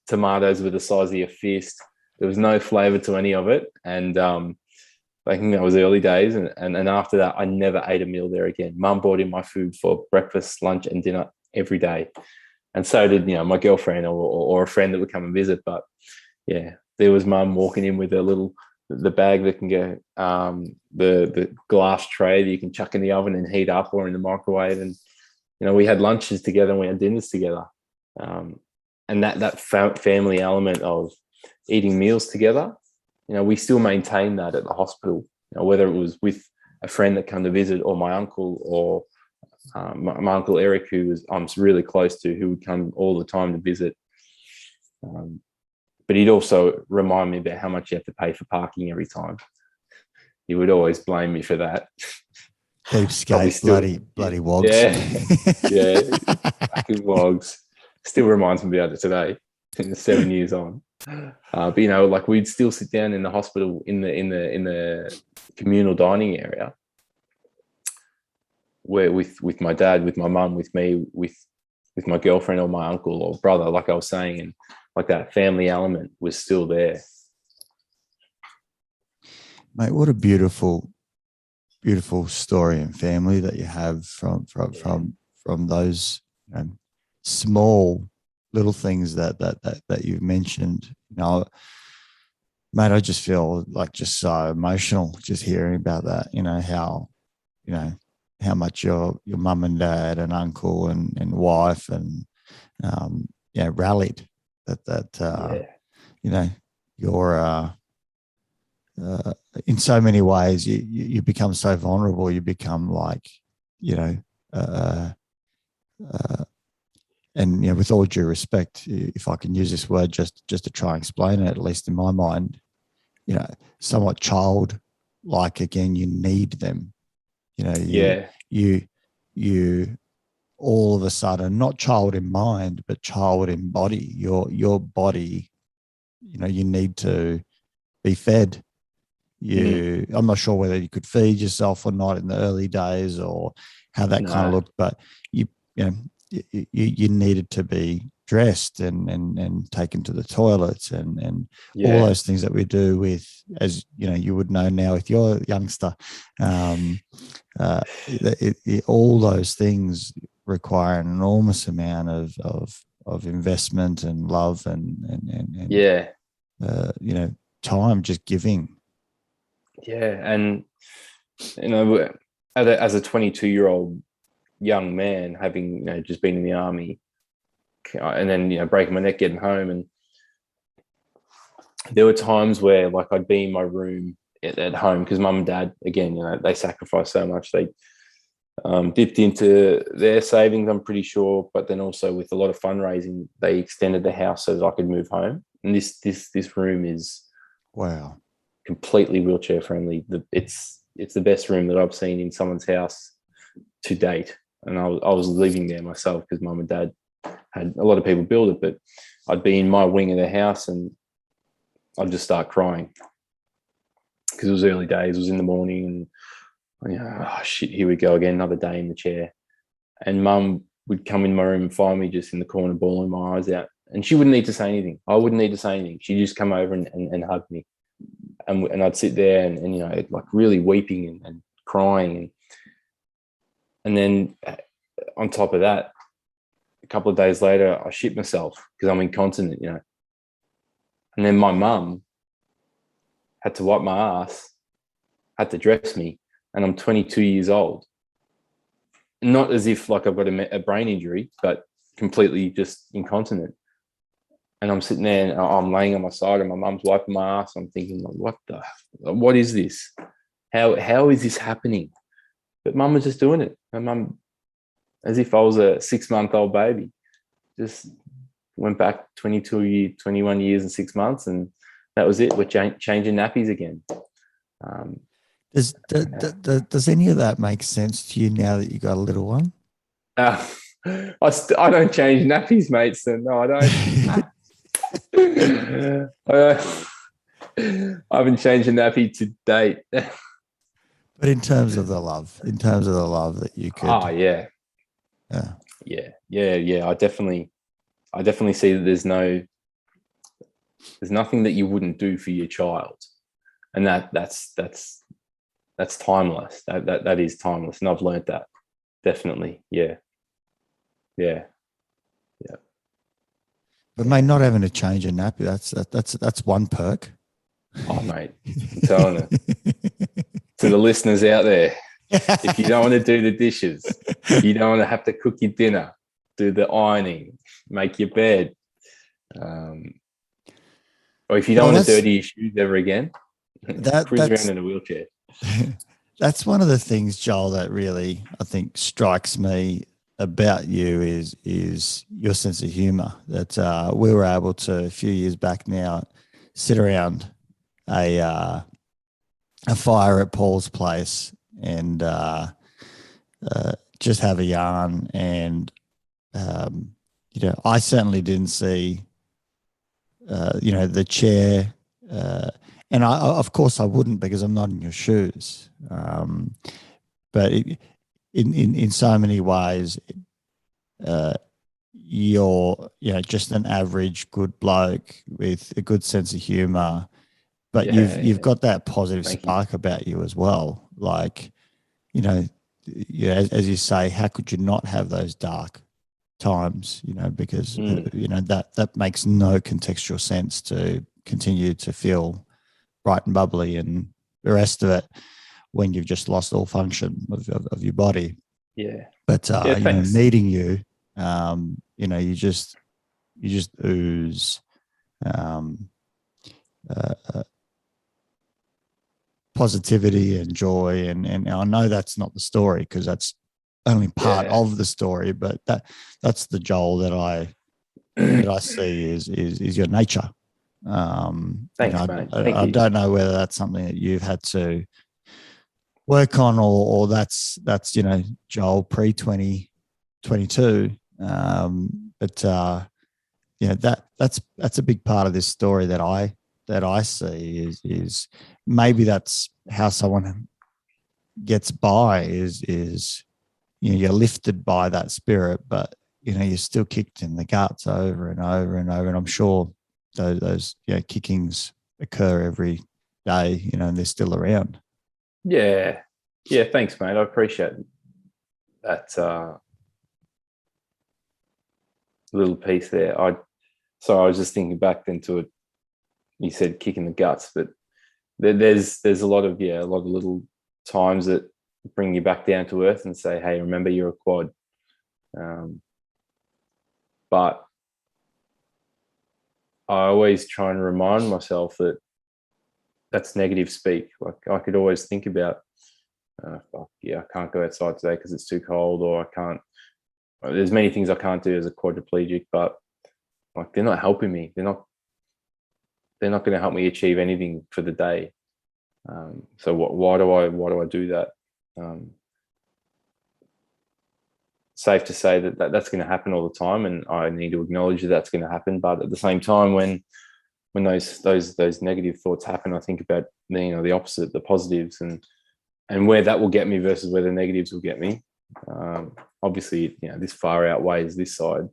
tomatoes were the size of your fist. There was no flavor to any of it. And I think that was early days. And after that, I never ate a meal there again. Mum brought in my food for breakfast, lunch, and dinner every day. And so did, my girlfriend or a friend that would come and visit. But yeah, there was mum walking in with the bag that can go, the glass tray that you can chuck in the oven and heat up, or in the microwave. And, we had lunches together and we had dinners together. And that family element of eating meals together, we still maintain that at the hospital, whether it was with a friend that came to visit, or my uncle, or my uncle Eric, who I'm really close to, who would come all the time to visit. But he'd also remind me about how much you have to pay for parking every time. he would always blame me for that. Deep Probably skate, still, bloody wogs. yeah, yeah, fucking wogs. Still reminds me about it today, 7 years on. But you know, like we'd still sit down in the hospital in the communal dining area, where with my dad, with my mum, with me, with my girlfriend or my uncle or brother, like I was saying, and like that family element was still there. Mate, what a beautiful story and family that you have from those, you know, small little things that you've mentioned. You know, mate, I just feel like just so emotional just hearing about that. You know how much your mum and dad and uncle and wife and rallied that you know, you're in so many ways you become so vulnerable. You become like, you know, and you know, with all due respect, if I can use this word just to try and explain it, at least in my mind, you know, somewhat childlike. Again, you need them. You know, you all of a sudden, not child in mind, but child in body. Your body, you know, you need to be fed. I'm not sure whether you could feed yourself or not in the early days or how that kind of looked, but you needed to be dressed and taken to the toilets and all those things that we do with, as you know, you would know now with your youngster, all those things require an enormous amount of investment and love and you know, time, just giving. Yeah, and you know, as a 22-year-old young man, having, you know, just been in the army, and then, you know, breaking my neck getting home, and there were times where like I'd be in my room at home because mum and dad, again, you know, they sacrificed so much. They dipped into their savings, I'm pretty sure, but then also with a lot of fundraising, they extended the house so that I could move home. And this room is completely wheelchair friendly. It's the best room that I've seen in someone's house to date. And I was living there myself because mum and dad had a lot of people build it, but I'd be in my wing of the house and I'd just start crying because it was early days. It was in the morning, and you know, oh shit, here we go again, another day in the chair. And mum would come in my room and find me just in the corner, bawling my eyes out. And she wouldn't need to say anything. I wouldn't need to say anything. She'd just come over and hug me. And I'd sit there and you know, like really weeping and crying. And then on top of that, a couple of days later, I shit myself because I'm incontinent, you know. And then my mum had to wipe my ass, had to dress me, and I'm 22 years old. Not as if like I've got a brain injury, but completely just incontinent. And I'm sitting there and I'm laying on my side and my mum's wiping my ass. I'm thinking, like, what is this? How is this happening? But mum was just doing it. My mum, as if I was a 6-month-old baby, just went back 21 years and 6 months, and that was it. We're changing nappies again. Does any of that make sense to you now that you got a little one? I don't change nappies, mate. So no, I don't. I haven't changed a nappy to date. But in terms of the love that you could. Oh yeah. I definitely see that there's nothing that you wouldn't do for your child, and that's timeless. That is timeless, and I've learned that definitely. Yeah. But mate, not having to change a nappy, that's one perk. Oh mate, I'm telling you, to the listeners out there, if you don't want to do the dishes, you don't want to have to cook your dinner, do the ironing, make your bed, or if you don't want to dirty your shoes ever again, cruise around in a wheelchair. That's one of the things, Joel, that really I think strikes me about you is your sense of humor. That we were able to, a few years back now, sit around a a fire at Paul's place and just have a yarn. And I certainly didn't see the chair, and of course I wouldn't, because I'm not in your shoes. But in so many ways, you're just an average good bloke with a good sense of humor, but you've got that positive spark about you as well. Like, as you say, how could you not have those dark times? Because that makes no contextual sense to continue to feel bright and bubbly and the rest of it when you've just lost all function of your body. Yeah. But meeting you, you just ooze positivity and joy, and I know that's not the story, because that's only part of the story, but that's the Joel that I see is your nature. Thanks, mate. I don't know whether that's something that you've had to work on, or that's Joel pre 2022. But that's a big part of this story that I see is maybe that's how someone gets by is you're lifted by that spirit, but you're still kicked in the guts over and over and over. And I'm sure those kickings occur every day, and they're still around. Yeah. Thanks, mate. I appreciate that little piece there. I was just thinking back then to it. You said kick in the guts, but there's a lot of little times that bring you back down to earth and say, hey, remember, you're a quad. But I always try and remind myself that that's negative speak. Like, I could always think about, I can't go outside today because it's too cold, or I can't. There's many things I can't do as a quadriplegic, but like, they're not helping me. They're not going to help me achieve anything for the day. So why do I do that? Safe to say that's going to happen all the time, and I need to acknowledge that that's going to happen. But at the same time, when those negative thoughts happen, I think about the opposite, the positives, and where that will get me versus where the negatives will get me. Obviously, this far outweighs this side.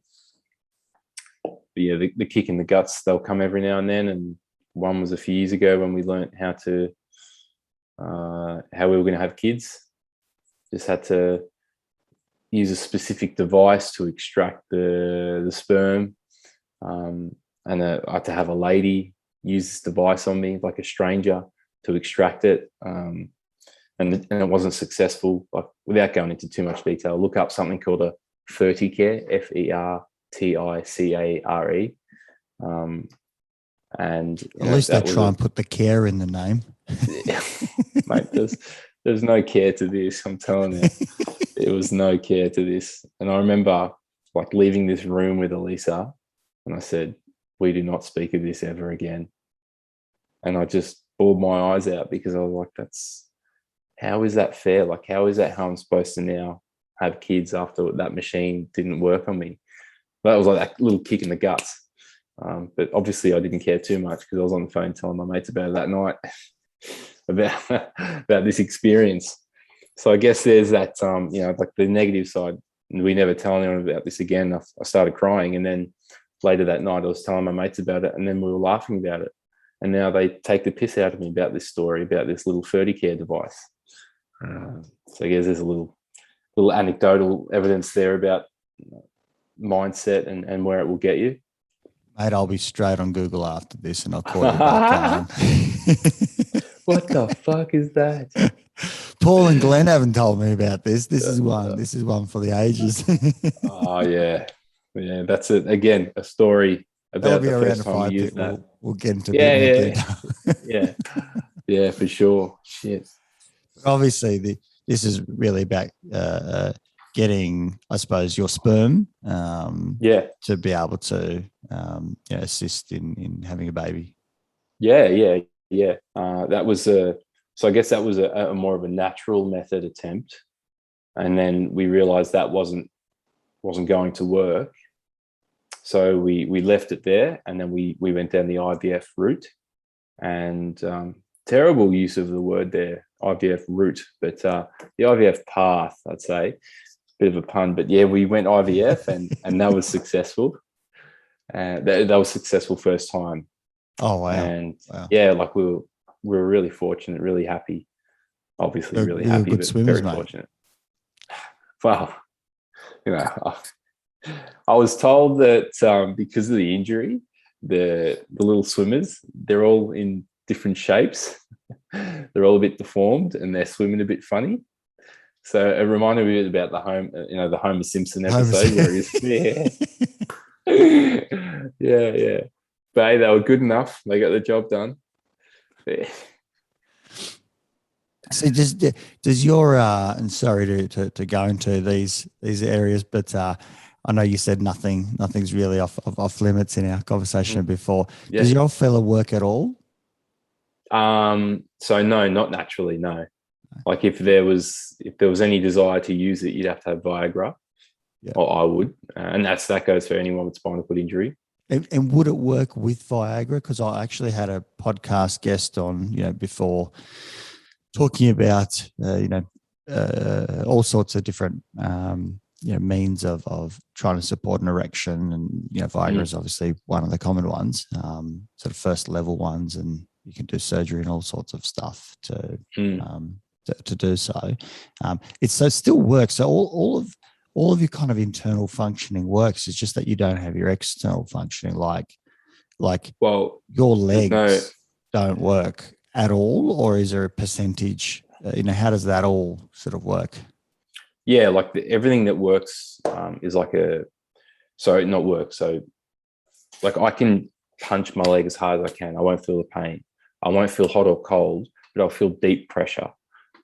But the kick in the guts, they'll come every now and then. And one was a few years ago when we learned how we were going to have kids. Just had to use a specific device to extract the sperm, and I had to have a lady use this device on me, like a stranger, to extract it. And it wasn't successful. Like, without going into too much detail, look up something called a ferticare, FERTICARE. And at least they try and put the care in the name. Mate, there's no care to this. I'm telling you, there was no care to this. And I remember like leaving this room with Elisa, and I said, we do not speak of this ever again. And I just bawled my eyes out, because I was like, how is that fair? Like, how is that how I'm supposed to now have kids after that machine didn't work on me? That was like that little kick in the guts. But obviously I didn't care too much, because I was on the phone telling my mates about it that night, about this experience. So I guess there's that, like the negative side. We never tell anyone about this again. I started crying, and then later that night I was telling my mates about it, and then we were laughing about it. And now they take the piss out of me about this story, about this little ferticare device. So I guess there's a little anecdotal evidence there about mindset and where it will get you. Mate, I'll be straight on Google after this, and I'll call you back. What the fuck is that? Paul and Glenn haven't told me about this. This is one for the ages. Oh yeah. That's it. Again, a story about the first time we used that. We'll get into it. Yeah, for sure. Shit. Obviously, this is really about getting, I suppose, your sperm to be able to assist in having a baby. Yeah. That was So I guess that was a more of a natural method attempt. And then we realized that wasn't going to work. So we left it there, and then we went down the IVF route. And terrible use of the word there, IVF route, but the IVF path, I'd say. Bit of a pun, but yeah, we went IVF, and that was successful. That was successful first time. Oh wow! And wow. Yeah, like we were really fortunate, really happy. Obviously, They're really real happy, good but swimmers, very mate. fortunate. Well, I was told that because of the injury, the little swimmers, they're all in different shapes. They're all a bit deformed, and they're swimming a bit funny. So it reminded me about the Homer Simpson episode where he's yeah. But hey, they were good enough. They got the job done. Yeah. So does your and sorry to go into these areas, but I know you said nothing's really off limits in our conversation before. Yeah. Does your fella work at all? So no, not naturally, no. Like if there was any desire to use it, you'd have to have Viagra, or I would, and that goes for anyone with spinal cord injury. And would it work with Viagra? Because I actually had a podcast guest on, before, talking about all sorts of different means of trying to support an erection, and Viagra is obviously one of the common ones, sort of first level ones, and you can do surgery and all sorts of stuff to do so. It still works. So all of your kind of internal functioning works. It's just that you don't have your external functioning, like your legs don't work at all, or is there a percentage? How does that all sort of work? Yeah, like everything that works is like not work. So like I can punch my leg as hard as I can. I won't feel the pain. I won't feel hot or cold, but I'll feel deep pressure.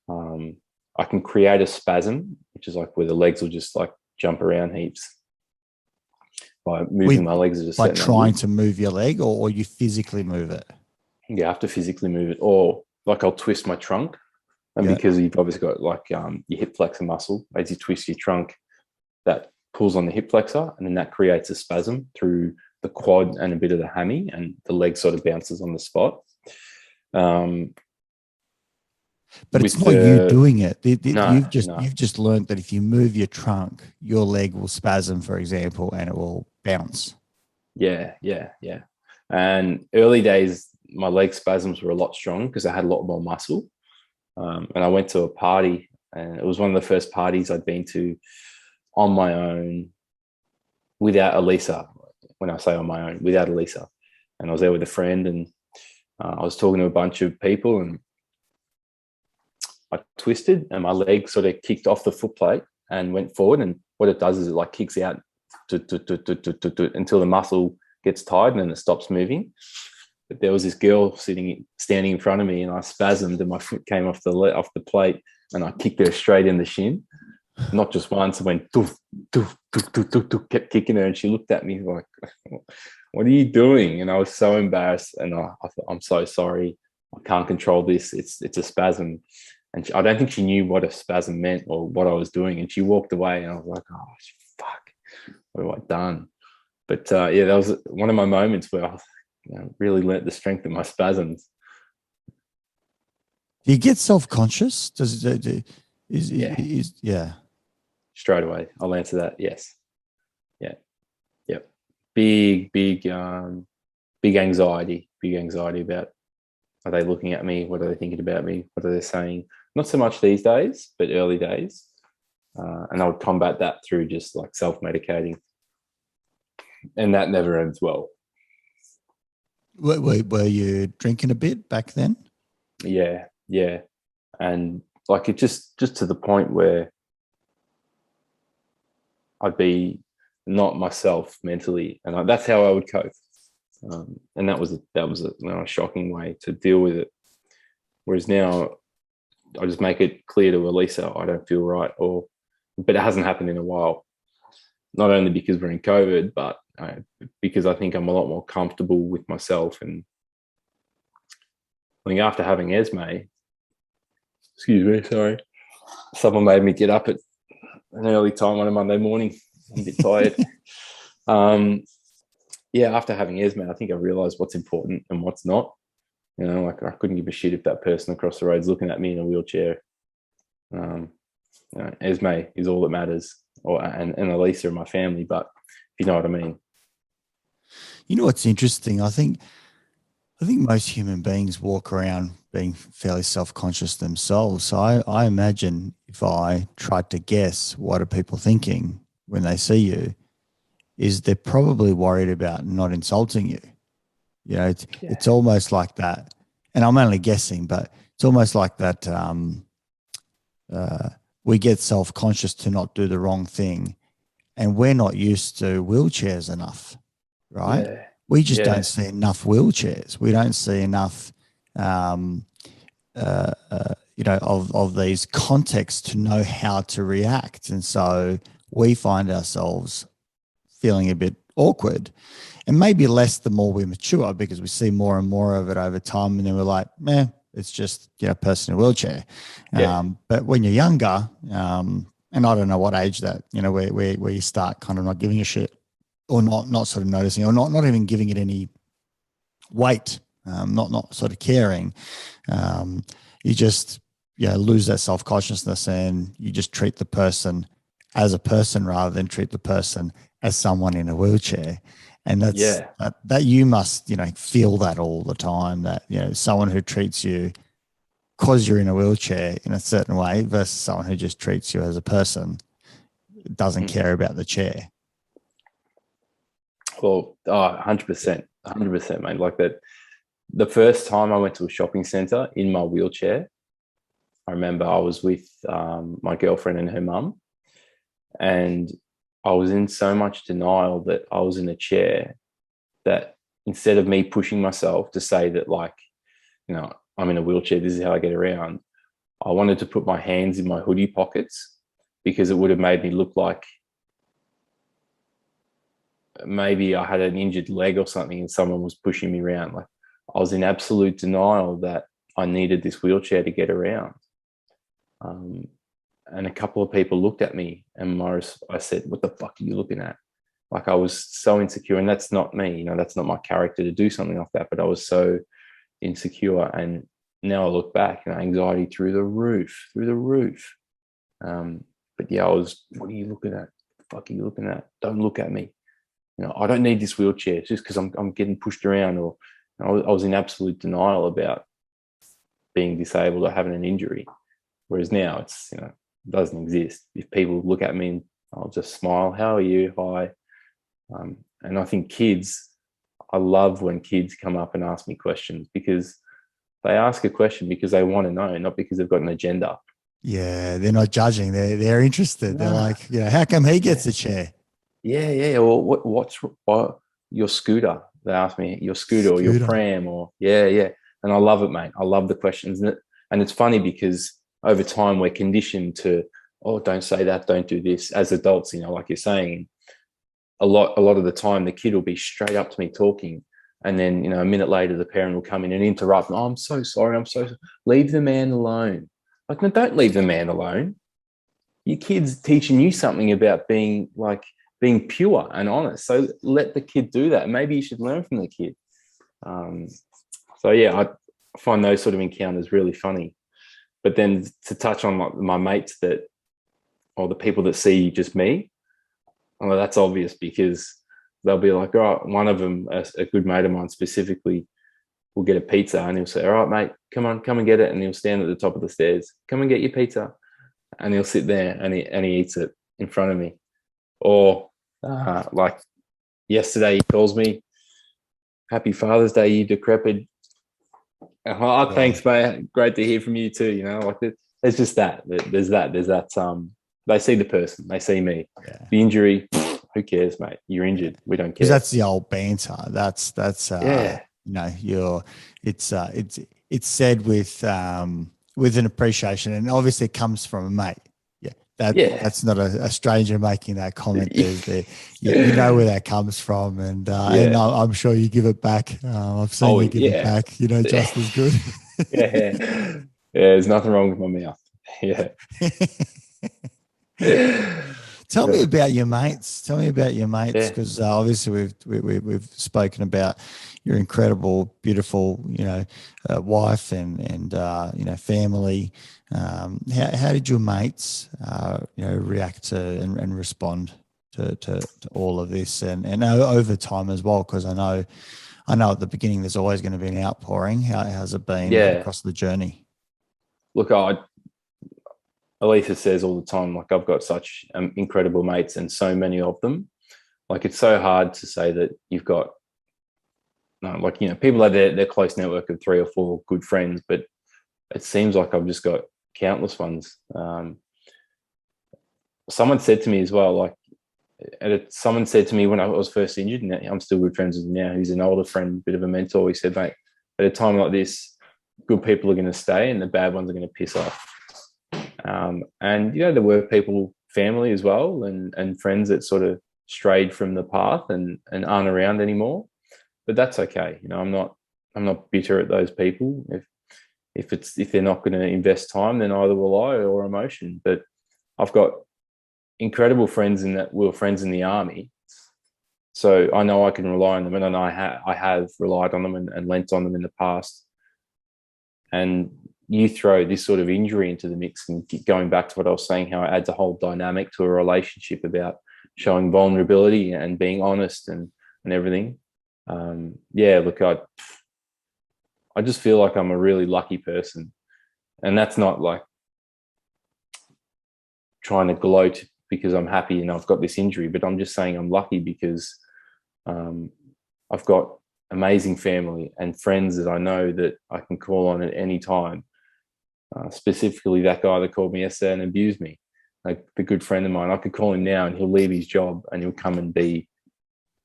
I can create a spasm, which is like where the legs will just like jump around heaps by moving my legs at a certain angle. By trying angle. to move your leg, or you physically move it? Yeah, I have to physically move it, or like I'll twist my trunk. And because you've obviously got like your hip flexor muscle, as you twist your trunk, that pulls on the hip flexor, and then that creates a spasm through the quad and a bit of the hammy, and the leg sort of bounces on the spot. But it's not you doing it. No, you've just learned that if you move your trunk, your leg will spasm, for example, and it will bounce. Yeah. And early days, my leg spasms were a lot stronger because I had a lot more muscle. And I went to a party, and it was one of the first parties I'd been to on my own without Elisa. When I say on my own, without Elisa. And I was there with a friend, and I was talking to a bunch of people, and I twisted, and my leg sort of kicked off the foot plate and went forward. And what it does is it like kicks out until the muscle gets tired, and then it stops moving. But there was this girl standing in front of me, and I spasmed, and my foot came off the plate, and I kicked her straight in the shin. Not just once, I went doof, doof, doof, doof, doof, doof, kept kicking her, and she looked at me like, "What are you doing?" And I was so embarrassed, and I thought, "I'm so sorry. I can't control this. It's a spasm." And I don't think she knew what a spasm meant or what I was doing. And she walked away, and I was like, "Oh, fuck, what have I done?" But that was one of my moments where I really learnt the strength of my spasms. Do you get self-conscious? Straight away, I'll answer that. Yes. Yeah. Yep. Big anxiety. Big anxiety about, are they looking at me? What are they thinking about me? What are they saying? Not so much these days, but early days. And I would combat that through just like self-medicating. And that never ends well. Were you drinking a bit back then? Yeah. And like it just to the point where I'd be not myself mentally, and that's how I would cope. And that was a shocking way to deal with it. Whereas now, I just make it clear to Elisa I don't feel right, but it hasn't happened in a while. Not only because we're in COVID, but because I think I'm a lot more comfortable with myself. And I think after having Esme, Excuse me, sorry. Someone made me get up at an early time on a Monday morning. I'm a bit tired. After having Esme, I think I realised what's important and what's not. You know, like I couldn't give a shit if that person across the road's looking at me in a wheelchair. Esme is all that matters, and Elisa and my family. But if you know what I mean. You know what's interesting? I think most human beings walk around being fairly self-conscious themselves. So I imagine if I tried to guess what are people thinking when they see you, is they're probably worried about not insulting you. You know, it's almost like that. And I'm only guessing, but it's almost like that we get self-conscious to not do the wrong thing. And we're not used to wheelchairs enough, right? Yeah. We just don't see enough wheelchairs. We don't see enough, of these contexts to know how to react. And so we find ourselves feeling a bit awkward, and maybe less the more we mature, because we see more and more of it over time. And then we're like, it's just, a person in a wheelchair. But when you're younger, and I don't know what age that, where you start kind of not giving a shit, or not sort of noticing, or not even giving it any weight, not sort of caring. You just lose that self-consciousness, and you just treat the person as a person rather than treat the person as someone in a wheelchair. And that's that you must, feel that all the time, that, someone who treats you because you're in a wheelchair in a certain way versus someone who just treats you as a person, doesn't care about the chair. Well, 100%, mate. Like that, the first time I went to a shopping centre in my wheelchair, I remember I was with my girlfriend and her mum, and I was in so much denial that I was in a chair, that instead of me pushing myself to say that, like, I'm in a wheelchair, this is how I get around, I wanted to put my hands in my hoodie pockets, because it would have made me look like maybe I had an injured leg or something and someone was pushing me around. Like, I was in absolute denial that I needed this wheelchair to get around. And a couple of people looked at me, and I said, what the fuck are you looking at? Like, I was so insecure, and that's not me, that's not my character to do something like that, but I was so insecure. And now I look back, and anxiety through the roof. But I was, what are you looking at? What the fuck are you looking at? Don't look at me. I don't need this wheelchair just because I'm getting pushed around, or I was in absolute denial about being disabled or having an injury. Whereas now it's, it doesn't exist. If people look at me, I'll just smile. How are you? Hi. And I think I love when kids come up and ask me questions, because they ask a question because they want to know, not because they've got an agenda. Yeah, they're not judging. They're interested. They're like, how come he gets a chair? Yeah. Or what's your scooter? They ask me your scooter or your pram, or yeah. And I love it, mate. I love the questions, and it's funny because over time we're conditioned to, don't say that, don't do this. As adults, like you're saying, a lot of the time the kid will be straight up to me talking, and then a minute later the parent will come in and interrupt. I'm so sorry. Leave the man alone. Like, no, don't leave the man alone. Your kid's teaching you something about being pure and honest. So let the kid do that. Maybe you should learn from the kid. I find those sort of encounters really funny. But then to touch on my mates or the people that see just me, well, that's obvious, because they'll be like, all right, one of them, a good mate of mine specifically, will get a pizza, and he'll say, all right, mate, come and get it. And he'll stand at the top of the stairs, come and get your pizza. And he'll sit there and he eats it in front of me. Or like yesterday, he calls me, happy Father's Day, you decrepit. Thanks, mate. Great to hear from you too. There's just that. There's that. They see the person. They see me. Yeah. The injury, who cares, mate? You're injured. We don't care. Because that's the old banter. That's it's said with an appreciation, and obviously it comes from a mate. That's not a stranger making that comment. You know where that comes from, and I'm sure you give it back. I've seen you give it back. Just as good. there's nothing wrong with my mouth. Yeah. Tell me about your mates. Tell me about your mates, Yeah. because obviously we've spoken about your incredible, beautiful, wife and family. How did your mates, react to and respond to all of this, and over time as well? Because I know at the beginning there's always going to be an outpouring. How's it been Yeah. across the journey? Look, Elisa says all the time, like, I've got such incredible mates and so many of them. Like, it's so hard to say that you've got, no, like, people have their close network of 3 or 4 good friends, but it seems like I've just got countless ones. Someone said to me as well, like, someone said to me when I was first injured, and I'm still good friends with him now, he's an older friend, bit of a mentor. He said, mate, at a time like this, good people are going to stay and the bad ones are going to piss off. And there were people, family as well, and friends that sort of strayed from the path and aren't around anymore. But that's okay. I'm not bitter at those people. If they're not going to invest time, then either will I or emotion. But I've got incredible friends in that were friends in the army, so I know I can rely on them, and I know I have relied on them and lent on them in the past. And you throw this sort of injury into the mix, and going back to what I was saying, how it adds a whole dynamic to a relationship about showing vulnerability and being honest and everything. Look, I just feel like I'm a really lucky person, and that's not like trying to gloat because I'm happy and I've got this injury, but I'm just saying I'm lucky because I've got amazing family and friends that I know that I can call on at any time. Specifically, that guy that called me yesterday and abused me, like the good friend of mine, I could call him now and he'll leave his job and he'll come and be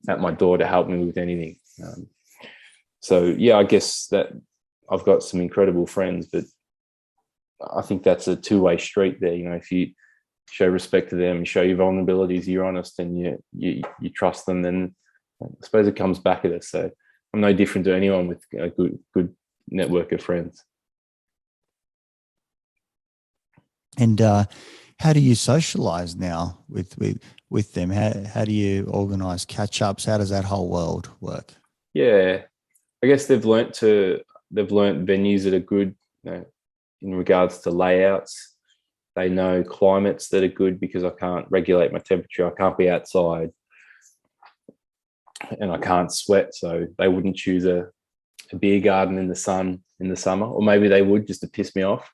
at my door to help me with anything. I guess that I've got some incredible friends, but I think that's a two-way street there. If you show respect to them, you show your vulnerabilities, you're honest, and you trust them, then I suppose it comes back at us. So I'm no different to anyone with a good network of friends. And how do you socialize now with them? How do you organize catch-ups? How does that whole world work? Yeah, I guess they've learnt venues that are good, in regards to layouts. They know climates that are good because I can't regulate my temperature. I can't be outside and I can't sweat. So they wouldn't choose a beer garden in the sun in the summer, or maybe they would just to piss me off.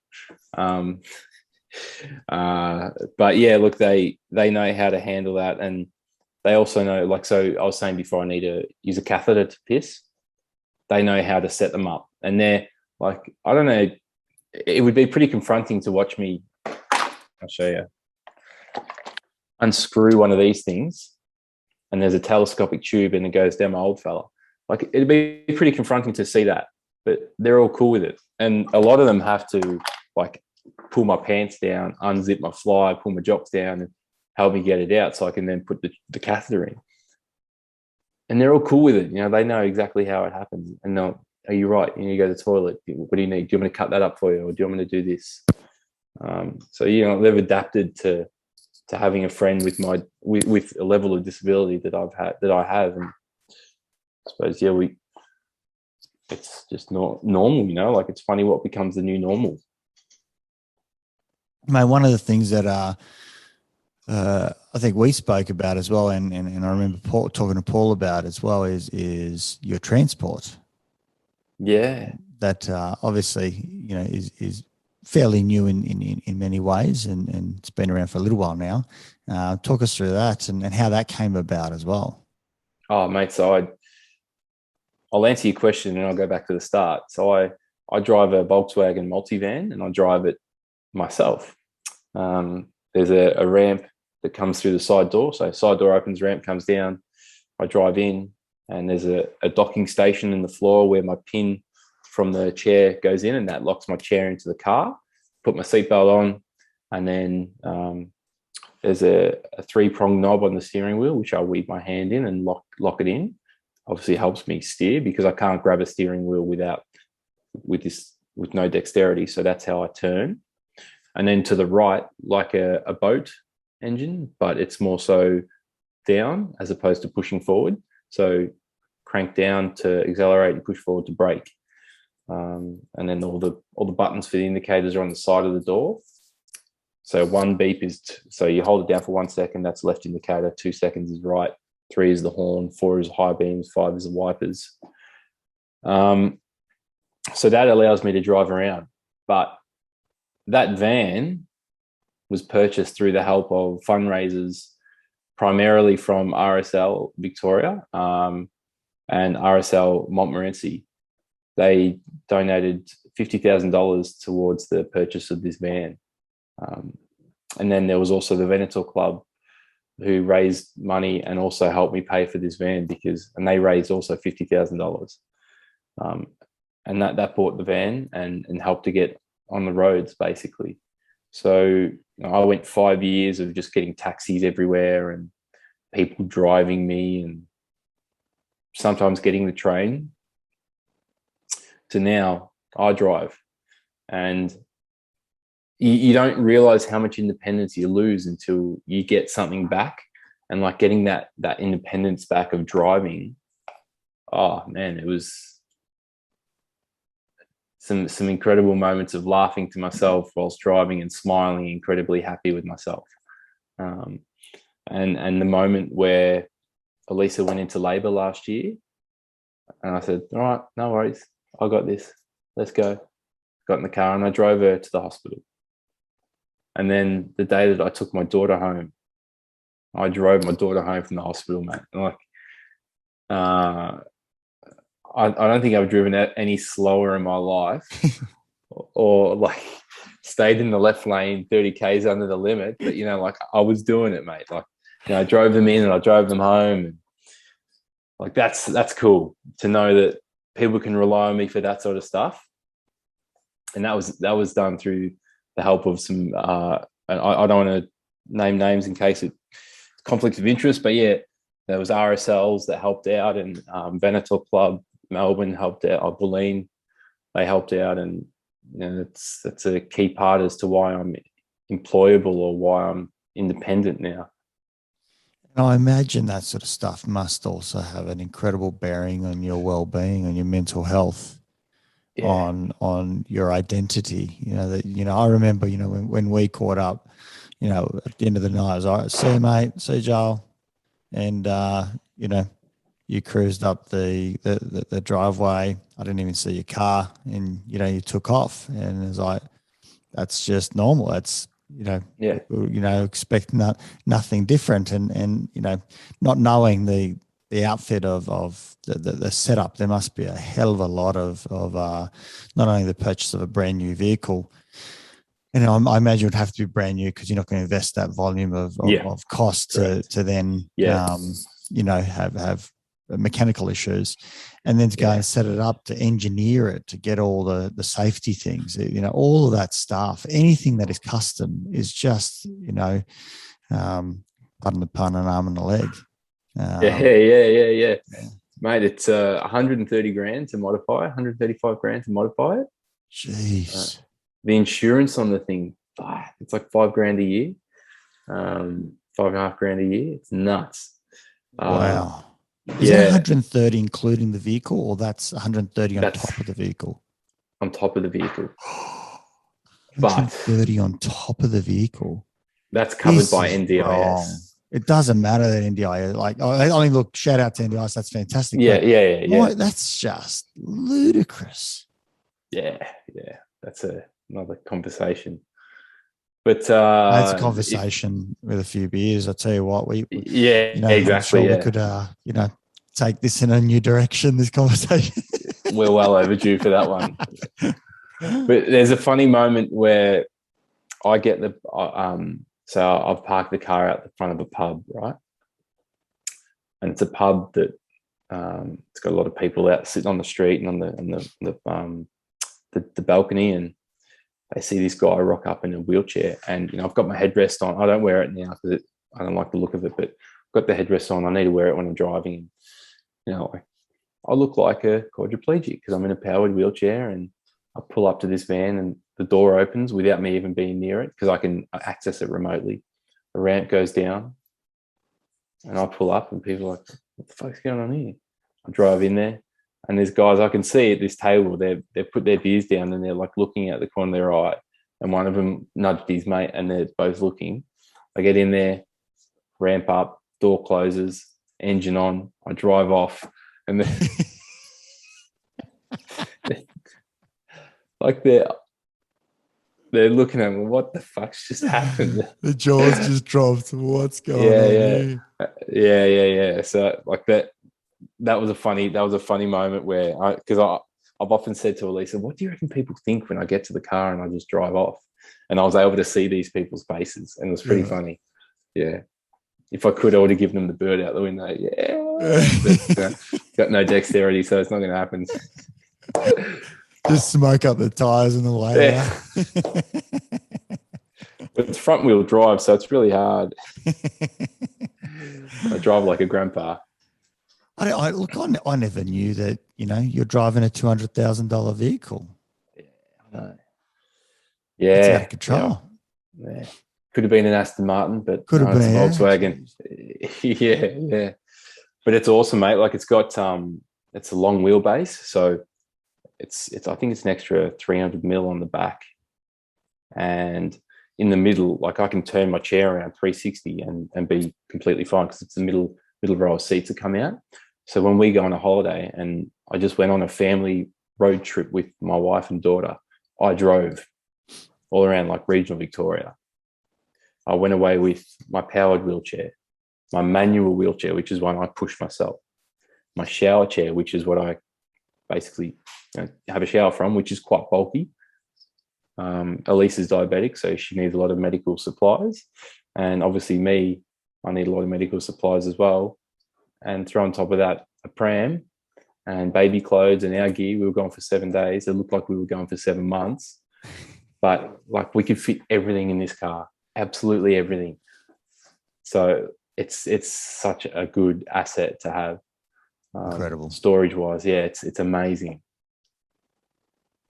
But yeah, look, they know how to handle that. And they also know, like, so I was saying before, I need to use a catheter to piss. They know how to set them up. And they're like, I don't know, it would be pretty confronting to watch me, I'll show you, unscrew one of these things and there's a telescopic tube and it goes down my old fella. Like, it'd be pretty confronting to see that, but they're all cool with it. And a lot of them have to, like, pull my pants down, unzip my fly, pull my jocks down and help me get it out so I can then put the catheter in. And they're all cool with it. They know exactly how it happens. And they'll, are you right? You go to the toilet. What do you need? Do you want me to cut that up for you? Or do you want me to do this? So, they've adapted to having a friend with a level of disability that I have. And I suppose, it's just not normal, like, it's funny what becomes the new normal. Mate, one of the things that I think we spoke about as well, and I remember talking to Paul about as well, is your transport. Yeah. That obviously, is fairly new in many ways, and it's been around for a little while now. Talk us through that and how that came about as well. Oh, mate, so I'll answer your question and I'll go back to the start. So I drive a Volkswagen multivan and I drive it myself. There's a ramp that comes through the side door. So side door opens, ramp comes down. I drive in and there's a docking station in the floor where my pin from the chair goes in and that locks my chair into the car. Put my seatbelt on, and then there's a 3-prong knob on the steering wheel, which I weave my hand in and lock it in. Obviously, it helps me steer because I can't grab a steering wheel with this with no dexterity. So that's how I turn. And then to the right, like a boat engine, but it's more so down as opposed to pushing forward. So crank down to accelerate and push forward to brake. And then all the buttons for the indicators are on the side of the door. So one beep is, so you hold it down for 1 second, that's left indicator, 2 seconds is right, 3 is the horn, 4 is high beams, 5 is the wipers. So that allows me to drive around. But that van was purchased through the help of fundraisers, primarily from RSL Victoria and RSL Montmorency. They donated $50,000 towards the purchase of this van. And then there was also the Venator Club, who raised money and also helped me pay for this van and they raised also $50,000. And that bought the van and helped to get on the roads, basically. So I went 5 years of just getting taxis everywhere and people driving me and sometimes getting the train, to now I drive. And you don't realize how much independence you lose until you get something back. And like getting that independence back of driving, oh man, it was some incredible moments of laughing to myself whilst driving and smiling, incredibly happy with myself. And the moment where Elisa went into labor last year, and I said, all right, no worries, I got this, let's go. Got in the car and I drove her to the hospital. And then the day that I took my daughter home, I drove my daughter home from the hospital, mate. Like, I don't think I've driven any slower in my life or like stayed in the left lane 30 Ks under the limit. But, you know, like I was doing it, mate. Like, you know, I drove them in and I drove them home. And like, that's cool to know that people can rely on me for that sort of stuff. And that was done through the help of some, and I don't want to name names in case it's conflict of interest, but yeah, there was RSLs that helped out, and Venator Club Melbourne helped out, Bulleen, they helped out, and you know that's a key part as to why I'm employable or why I'm independent now. And I imagine that sort of stuff must also have an incredible bearing on your well-being, on your mental health. Yeah. On your identity, you know, that, you know, I remember, you know, when we caught up, you know, at the end of the night, I was like, see you, mate, see you, Joel. And, you know, you cruised up the driveway. I didn't even see your car, and, you know, you took off, and it was like, that's just normal. That's, you know, yeah, you know, expect nothing different. And, you know, not knowing the outfit of the setup, there must be a hell of a lot of not only the purchase of a brand new vehicle, and I imagine it would have to be brand new because you're not going to invest that volume of cost to then you know, have mechanical issues, and then to go and set it up, to engineer it, to get all the safety things, you know, all of that stuff. Anything that is custom is just, you know, pardon the pun, an arm and a leg. Yeah. Mate, it's 130 grand to modify, 135 grand to modify it. Jeez. The insurance on the thing, it's like $5 grand a year, $5.5 grand a year. It's nuts. Wow. Is that 130 including the vehicle, or that's 130 on top of the vehicle? On top of the vehicle. 130 on top of the vehicle. That's covered by NDIS. Wrong. It doesn't matter that NDIS. Like, I mean, look, shout out to NDIS. That's fantastic. Yeah. Boy, that's just ludicrous. Yeah. That's another conversation. But that's a conversation with a few beers. I tell you what, you know, exactly. We could, you know, take this in a new direction. This conversation. We're well overdue for that one. But there's a funny moment where I get so I've parked the car out the front of a pub, right? And it's a pub that it's got a lot of people out sitting on the street and on the balcony, and they see this guy rock up in a wheelchair. And, you know, I've got my headrest on. I don't wear it now because I don't like the look of it, but I've got the headrest on. I need to wear it when I'm driving. You know, I look like a quadriplegic because I'm in a powered wheelchair, and I pull up to this van and the door opens without me even being near it because I can access it remotely. The ramp goes down and I pull up and people are like, what the fuck's going on here? I drive in there and there's guys I can see at this table, they've put their beers down and they're like looking at the corner of their eye, and one of them nudged his mate and they're both looking. I get in there, ramp up, door closes, engine on, I drive off, and then like they're looking at me, what the fuck's just happened? The jaws just dropped. What's going on here? Yeah. So like that was a funny moment where I've often said to Elisa, what do you reckon people think when I get to the car and I just drive off? And I was able to see these people's faces, and it was pretty funny. Yeah. If I could, I would have given them the bird out the window. Yeah. But, got no dexterity, so it's not going to happen. Just smoke up the tires on the way out. But it's front wheel drive, so it's really hard. I drive like a grandpa. I never knew that, you're driving a $200,000 vehicle. Yeah, I know. Yeah. It's out of control. Yeah. Could have been an Aston Martin, but Could have been a Volkswagen. Yeah. But it's awesome, mate. Like it's got it's a long wheelbase, so it's I think it's an extra 300 mil on the back, and in the middle, like I can turn my chair around 360 and be completely fine because it's the middle row of seats that come out. So when we go on a holiday, and I just went on a family road trip with my wife and daughter, I drove all around like regional Victoria. I went away with my powered wheelchair, my manual wheelchair, which is one I push myself, my shower chair, which is what I basically have a shower from, which is quite bulky. Elise is diabetic, so she needs a lot of medical supplies. And obviously me, I need a lot of medical supplies as well. And throw on top of that a pram and baby clothes and our gear. We were gone for 7 days. It looked like we were going for 7 months. But like we could fit everything in this car, absolutely everything. So it's such a good asset to have. Incredible. Storage wise, yeah, it's amazing.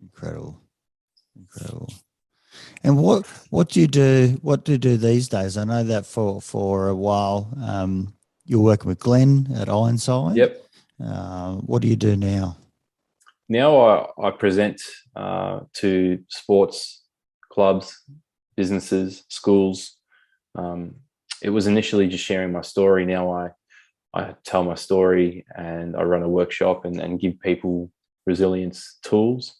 Incredible. And what do you do? What do you do these days? I know that for a while you're working with Glenn at Ironside. Yep. What do you do now? Now I present to sports clubs, businesses, schools. It was initially just sharing my story. Now I tell my story and I run a workshop and give people resilience tools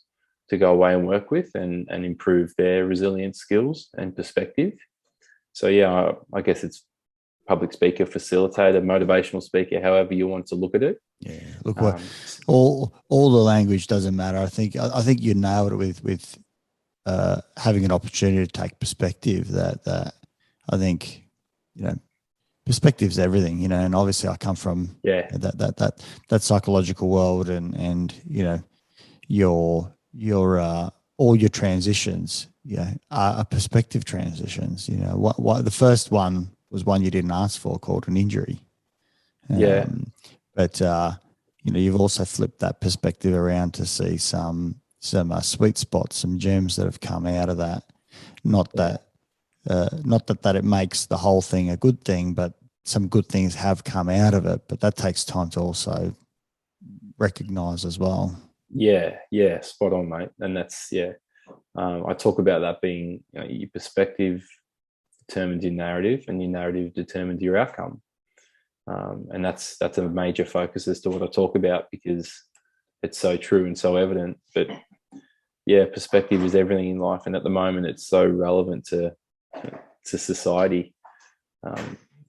to go away and work with and improve their resilience skills and perspective. So yeah, I guess it's public speaker, facilitator, motivational speaker, however you want to look at it. Yeah, look, all the language doesn't matter. I think you nailed it with having an opportunity to take perspective. That I think perspective's everything. And obviously I come from that psychological world, and your all your transitions are perspective transitions. What the first one was one you didn't ask for, called an injury. But you've also flipped that perspective around to see some sweet spots, some gems that have come out of that. Not that it makes the whole thing a good thing, but some good things have come out of it. But that takes time to also recognize as well. Yeah, spot on, mate. And that's I talk about that being your perspective determines your narrative, and your narrative determines your outcome. And that's a major focus as to what I talk about, because it's so true and so evident. But yeah, perspective is everything in life, and at the moment it's so relevant to society.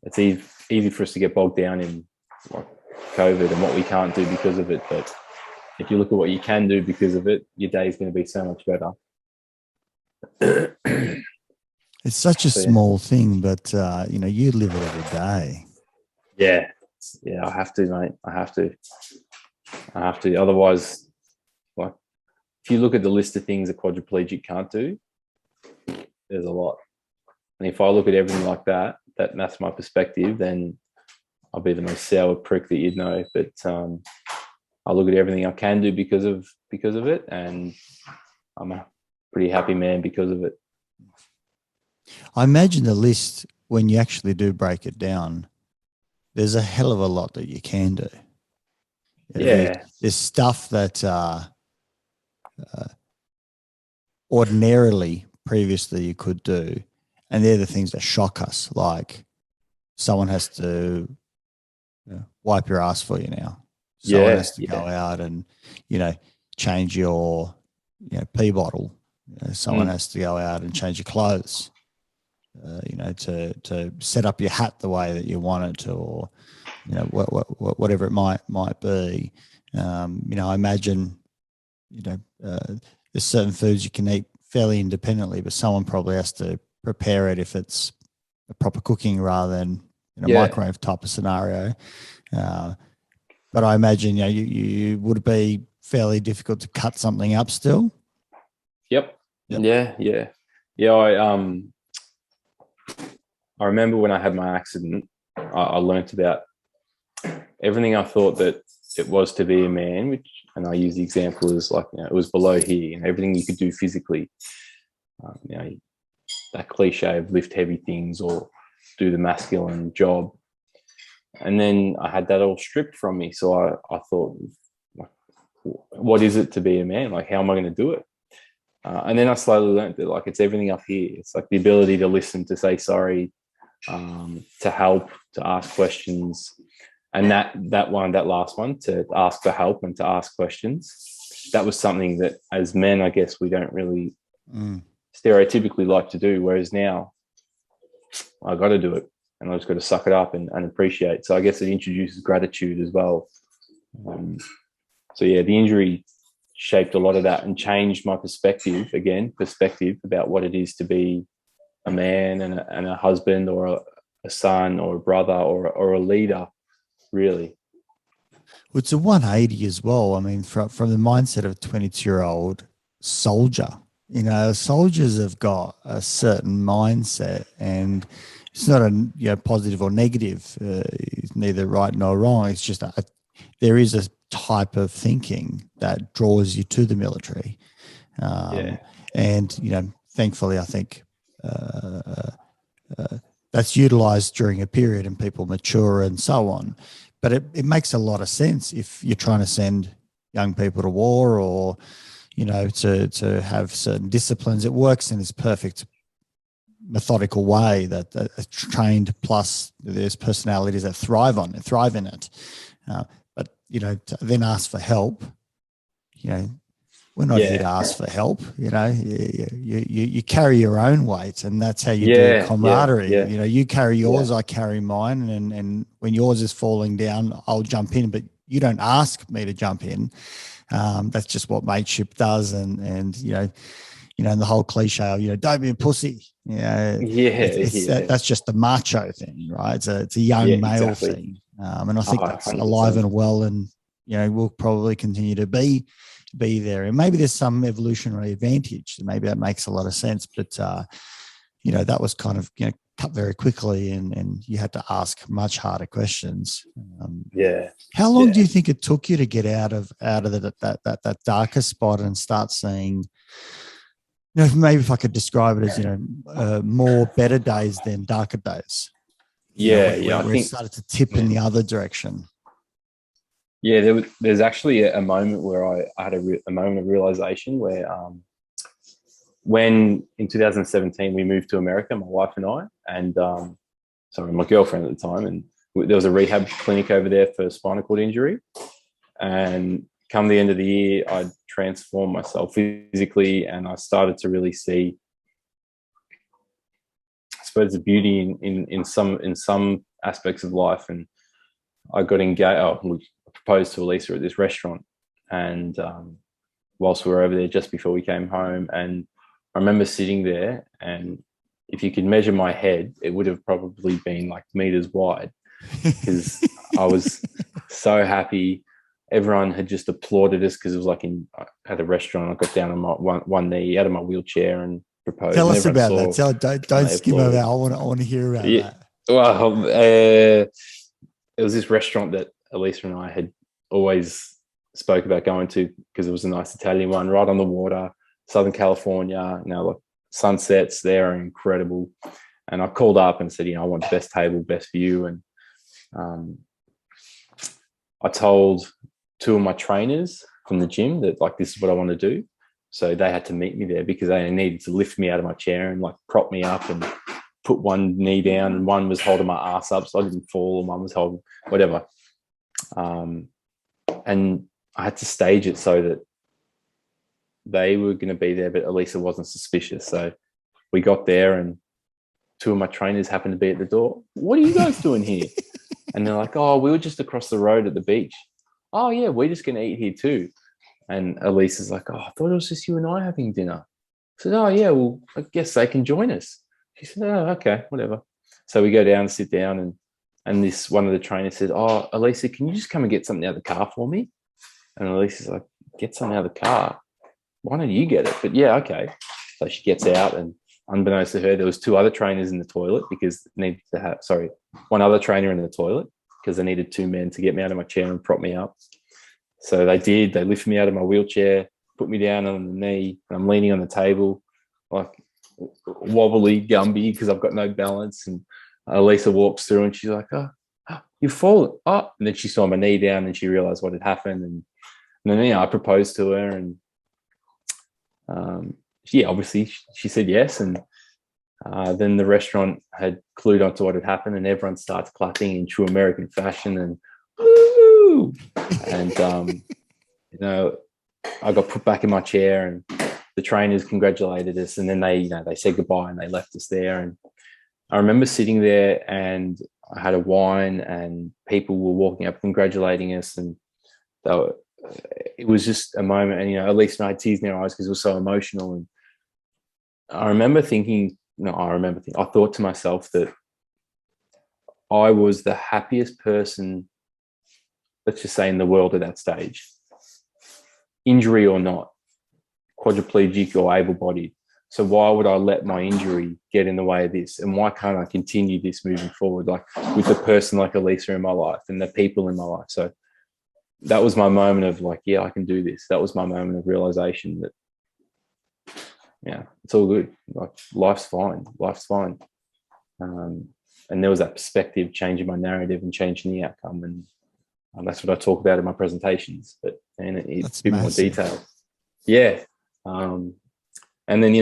It's easy for us to get bogged down in like COVID and what we can't do because of it, but if you look at what you can do because of it, your day is going to be so much better. It's such a small thing, but you live it every day. Yeah, I have to, mate. I have to. Otherwise, like, if you look at the list of things a quadriplegic can't do, there's a lot. And if I look at everything like that's my perspective, then I'll be the most sour prick that you'd know. But I look at everything I can do because of it, and I'm a pretty happy man because of it. I imagine the list, when you actually do break it down, there's a hell of a lot that you can do. Yeah. There's stuff that ordinarily previously you could do, and they're the things that shock us. Like someone has to wipe your ass for you now. Someone has to go out and, change your, pee bottle. Someone has to go out and change your clothes. To set up your hat the way that you want it to, or whatever it might be. I imagine there's certain foods you can eat fairly independently, but someone probably has to prepare it if it's a proper cooking rather than microwave type of scenario. But I imagine you would be fairly difficult to cut something up still. Yep. Yeah. I remember when I had my accident, I learnt about everything I thought that it was to be a man, and I use the example as like, it was below here, everything you could do physically, that cliche of lift heavy things or do the masculine job. And then I had that all stripped from me. So I thought, what is it to be a man? Like, how am I going to do it? And then I slowly learned that, like, it's everything up here. It's like the ability to listen, to say sorry, to help, to ask questions. And that last one, to ask for help and to ask questions, that was something that as men, I guess, we don't really stereotypically like to do. Whereas now I got to do it, and I just got to suck it up and appreciate. So I guess it introduces gratitude as well. So yeah, the injury shaped a lot of that and changed my perspective about what it is to be a man and a husband or a son or a brother or a leader, really. Well, it's a 180 as well. I mean, from the mindset of a 22-year-old soldier, soldiers have got a certain mindset, and it's not a positive or negative. It's neither right nor wrong. It's just there is a type of thinking that draws you to the military. And, thankfully, I think that's utilized during a period and people mature and so on. But it makes a lot of sense if you're trying to send young people to war or, to have certain disciplines. It works in this perfect methodical way that trained, plus there's personalities that thrive in it. But, to then ask for help, we're not here to ask for help. You carry your own weight, and that's how you do camaraderie. You carry yours, I carry mine, and when yours is falling down, I'll jump in, but you don't ask me to jump in. That's just what mateship does. And the whole cliche of, don't be a pussy. That's just the macho thing, right? It's a young male thing. And I think that's 100%. Alive and well, and, will probably continue to be there. And maybe there's some evolutionary advantage. Maybe that makes a lot of sense. But, that was kind of, cut very quickly, and you had to ask much harder questions. How long do you think it took you to get out of that darker spot and start seeing, maybe if I could describe it as, more better days than darker days? Where I think it started to tip in the other direction. Yeah, there's actually a moment where I had a moment of realization where when in 2017 we moved to America, my wife and I, and my girlfriend at the time, and there was a rehab clinic over there for spinal cord injury. And come the end of the year, I transformed myself physically, and I started to really see, I suppose, the beauty in some aspects of life. And I got engaged. We proposed to Elisa at this restaurant, and whilst we were over there, just before we came home, and I remember sitting there, and if you could measure my head, it would have probably been like meters wide, because I was so happy. Everyone had just applauded us because it was like at a restaurant. I got down on my one knee out of my wheelchair and proposed. Tell us about that. Don't skim over that. I want to hear about that. Well, it was this restaurant that Elisa and I had always spoke about going to, because it was a nice Italian one right on the water. Southern California, like sunsets there are incredible. And I called up and said, I want best table, best view. And I told two of my trainers from the gym that like, this is what I want to do. So they had to meet me there because they needed to lift me out of my chair and like prop me up and put one knee down, and one was holding my ass up so I didn't fall, and one was holding whatever. And I had to stage it so that they were going to be there, but at least it wasn't suspicious. So we got there and two of my trainers happened to be at the door. What are you guys doing here? And they're like, oh, we were just across the road at the beach. Oh yeah, we're just going to eat here too. And Elise is like, oh, I thought it was just you and I having dinner. I said, oh yeah, well, I guess they can join us. She said, oh, okay, whatever. So we go down and sit down, and this one of the trainers said, oh, Elisa, can you just come and get something out of the car for me? And Elisa's like, get something out of the car? Why don't you get it? But yeah, okay. So she gets out, and unbeknownst to her, there was two other trainers in the toilet because needed to have, one other trainer in the toilet because they needed two men to get me out of my chair and prop me up. So they did. They lifted me out of my wheelchair, put me down on the knee, and I'm leaning on the table, like wobbly, Gumby, because I've got no balance. And Elisa walks through and she's like, oh, you've fallen. Oh, and then she saw my knee down and she realized what had happened. And then, I proposed to her, and obviously she said yes. And then the restaurant had clued onto what had happened, and everyone starts clapping in true American fashion, and woo! And I got put back in my chair, and the trainers congratulated us, and then they said goodbye and they left us there. And I remember sitting there, and I had a wine, and people were walking up congratulating us, and it was just a moment. And at least I had tears in their eyes because it was so emotional. And I remember thinking, I thought to myself that I was the happiest person, let's just say, in the world at that stage, injury or not, quadriplegic or able-bodied. So why would I let my injury get in the way of this? And why can't I continue this moving forward, like with a person like Elisa in my life and the people in my life? So that was my moment of like, yeah, I can do this. That was my moment of realization that, yeah, it's all good. Like life's fine. And there was that perspective, changing my narrative and changing the outcome. And that's what I talk about in my presentations, but it's a bit more detailed. Yeah. And then,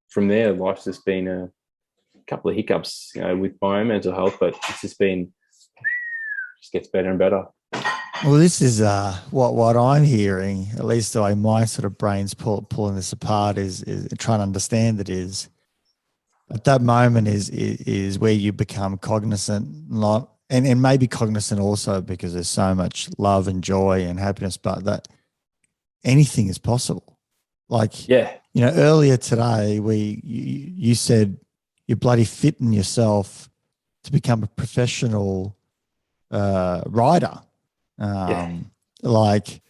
from there, life's just been a couple of hiccups, with my own mental health, but it's just gets better and better. Well, this is what I'm hearing, at least the way my sort of brain's pulling this apart is trying to understand it is at that moment is where you become cognizant, and maybe cognizant also because there's so much love and joy and happiness, but that anything is possible. Like, yeah, earlier today you said you're bloody fitting yourself to become a professional rider. Like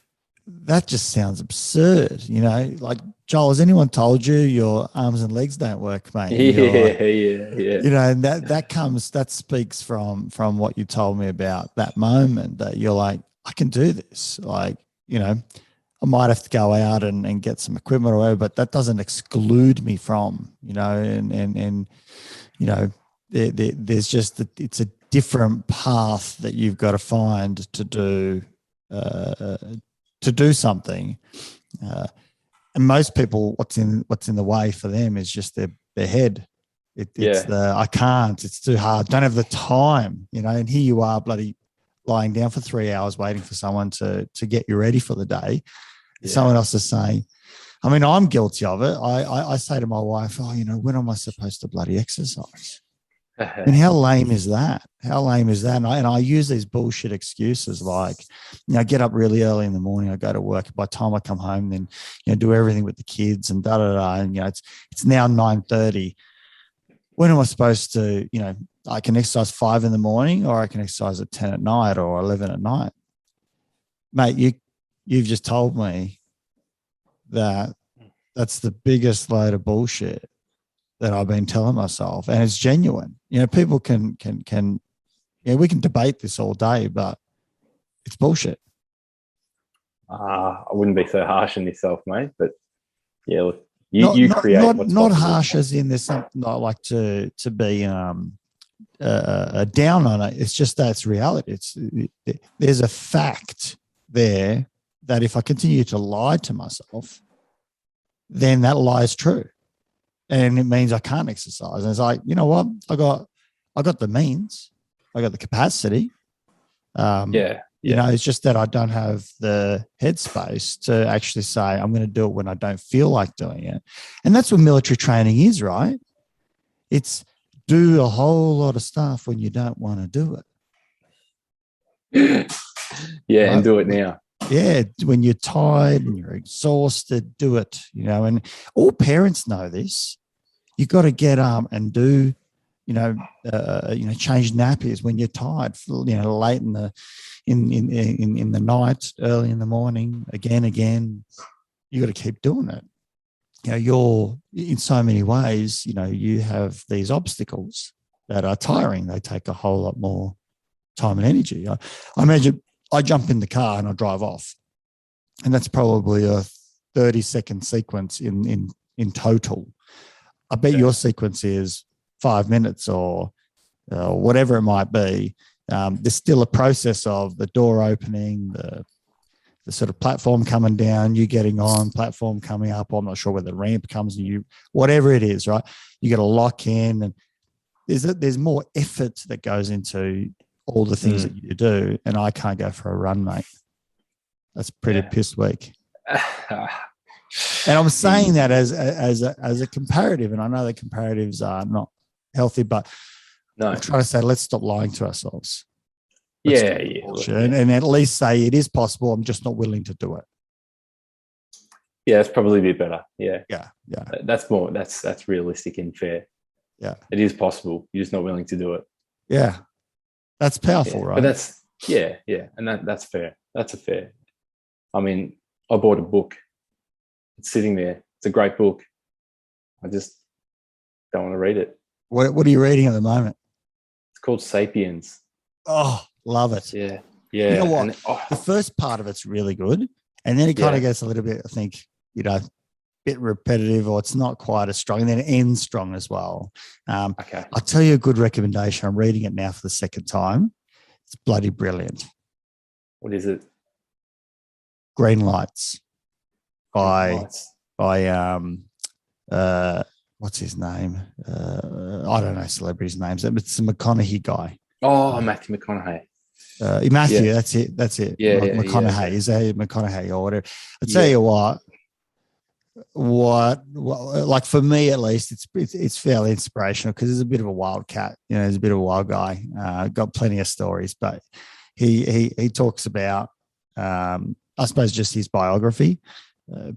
that just sounds absurd, like, Joel, has anyone told you your arms and legs don't work, mate? Yeah. And that speaks from what you told me about that moment, that you're like, I can do this. Like, I might have to go out and get some equipment or whatever, but that doesn't exclude me from, there's just it's a different path that you've got to find to do something. And most people, what's in the way for them is just their head. It's I can't, it's too hard, don't have the time, and here you are bloody lying down for 3 hours waiting for someone to get you ready for the day. Yeah. Someone else is saying, I mean, I'm guilty of it. I say to my wife, when am I supposed to bloody exercise? And how lame is that? And I use these bullshit excuses like, I get up really early in the morning, I go to work. By the time I come home, then, do everything with the kids and and, it's now 9:30. When am I supposed to, I can exercise 5 in the morning, or I can exercise at 10 at night or 11 at night. Mate, you've just told me that that's the biggest load of bullshit that I've been telling myself, and it's genuine. People can we can debate this all day, but it's bullshit. I wouldn't be so harsh on yourself, mate. But yeah, look, you create what's not possible. harsh as in there's something not like to be down on it. It's just that's reality. There's a fact there that if I continue to lie to myself, then that lie is true, and it means I can't exercise. And it's like, you know what? I got the means, I got the capacity. You know, it's just that I don't have the headspace to actually say I'm going to do it when I don't feel like doing it. And that's what military training is, right? It's do a whole lot of stuff when you don't want to do it. Yeah, right? And do it now. Yeah, when you're tired and you're exhausted, do it, you know. And all parents know this. You got to get up and do, change nappies when you're tired, late in the in the night, early in the morning, again. You got to keep doing it. You know, you're in so many ways, you know, you have these obstacles that are tiring. They take a whole lot more time and energy. I imagine I jump in the car and I drive off, and that's probably a 30-second sequence in total. I bet your sequence is 5 minutes or whatever it might be. There's still a process of the door opening, the sort of platform coming down, you getting on, platform coming up. I'm not sure where the ramp comes, and whatever it is, right? You got to lock in, and there's more effort that goes into all the things that you do, and I can't go for a run, mate. That's pretty piss weak. And I'm saying that as a comparative, and I know that comparatives are not healthy, but I'm trying to say let's stop lying to ourselves. And at least say it is possible. I'm just not willing to do it. Yeah, that's probably a bit better. Yeah. That's more. That's realistic and fair. Yeah, it is possible. You're just not willing to do it. Yeah, that's powerful, right? But that's and that's fair. That's a fair. I mean, I bought a book. It's sitting there. It's a great book. I just don't want to read it. What are you reading at the moment? It's called Sapiens. Oh, love it. Yeah. You know what? The first part of it's really good, and then it kind of gets a little bit, I think, bit repetitive, or it's not quite as strong, and then it ends strong as well. Okay. I'll tell you a good recommendation. I'm reading it now for the second time. It's bloody brilliant. What is it? Green Lights by what's his name? I don't know celebrities' names. It's the McConaughey guy. Oh, Matthew McConaughey. Matthew, that's it. Yeah, McConaughey. Is that McConaughey or whatever? I'll tell you what, like for me at least, it's fairly inspirational because he's a bit of a wildcat. You know, he's a bit of a wild guy. Got plenty of stories, but he talks about, I suppose, just his biography.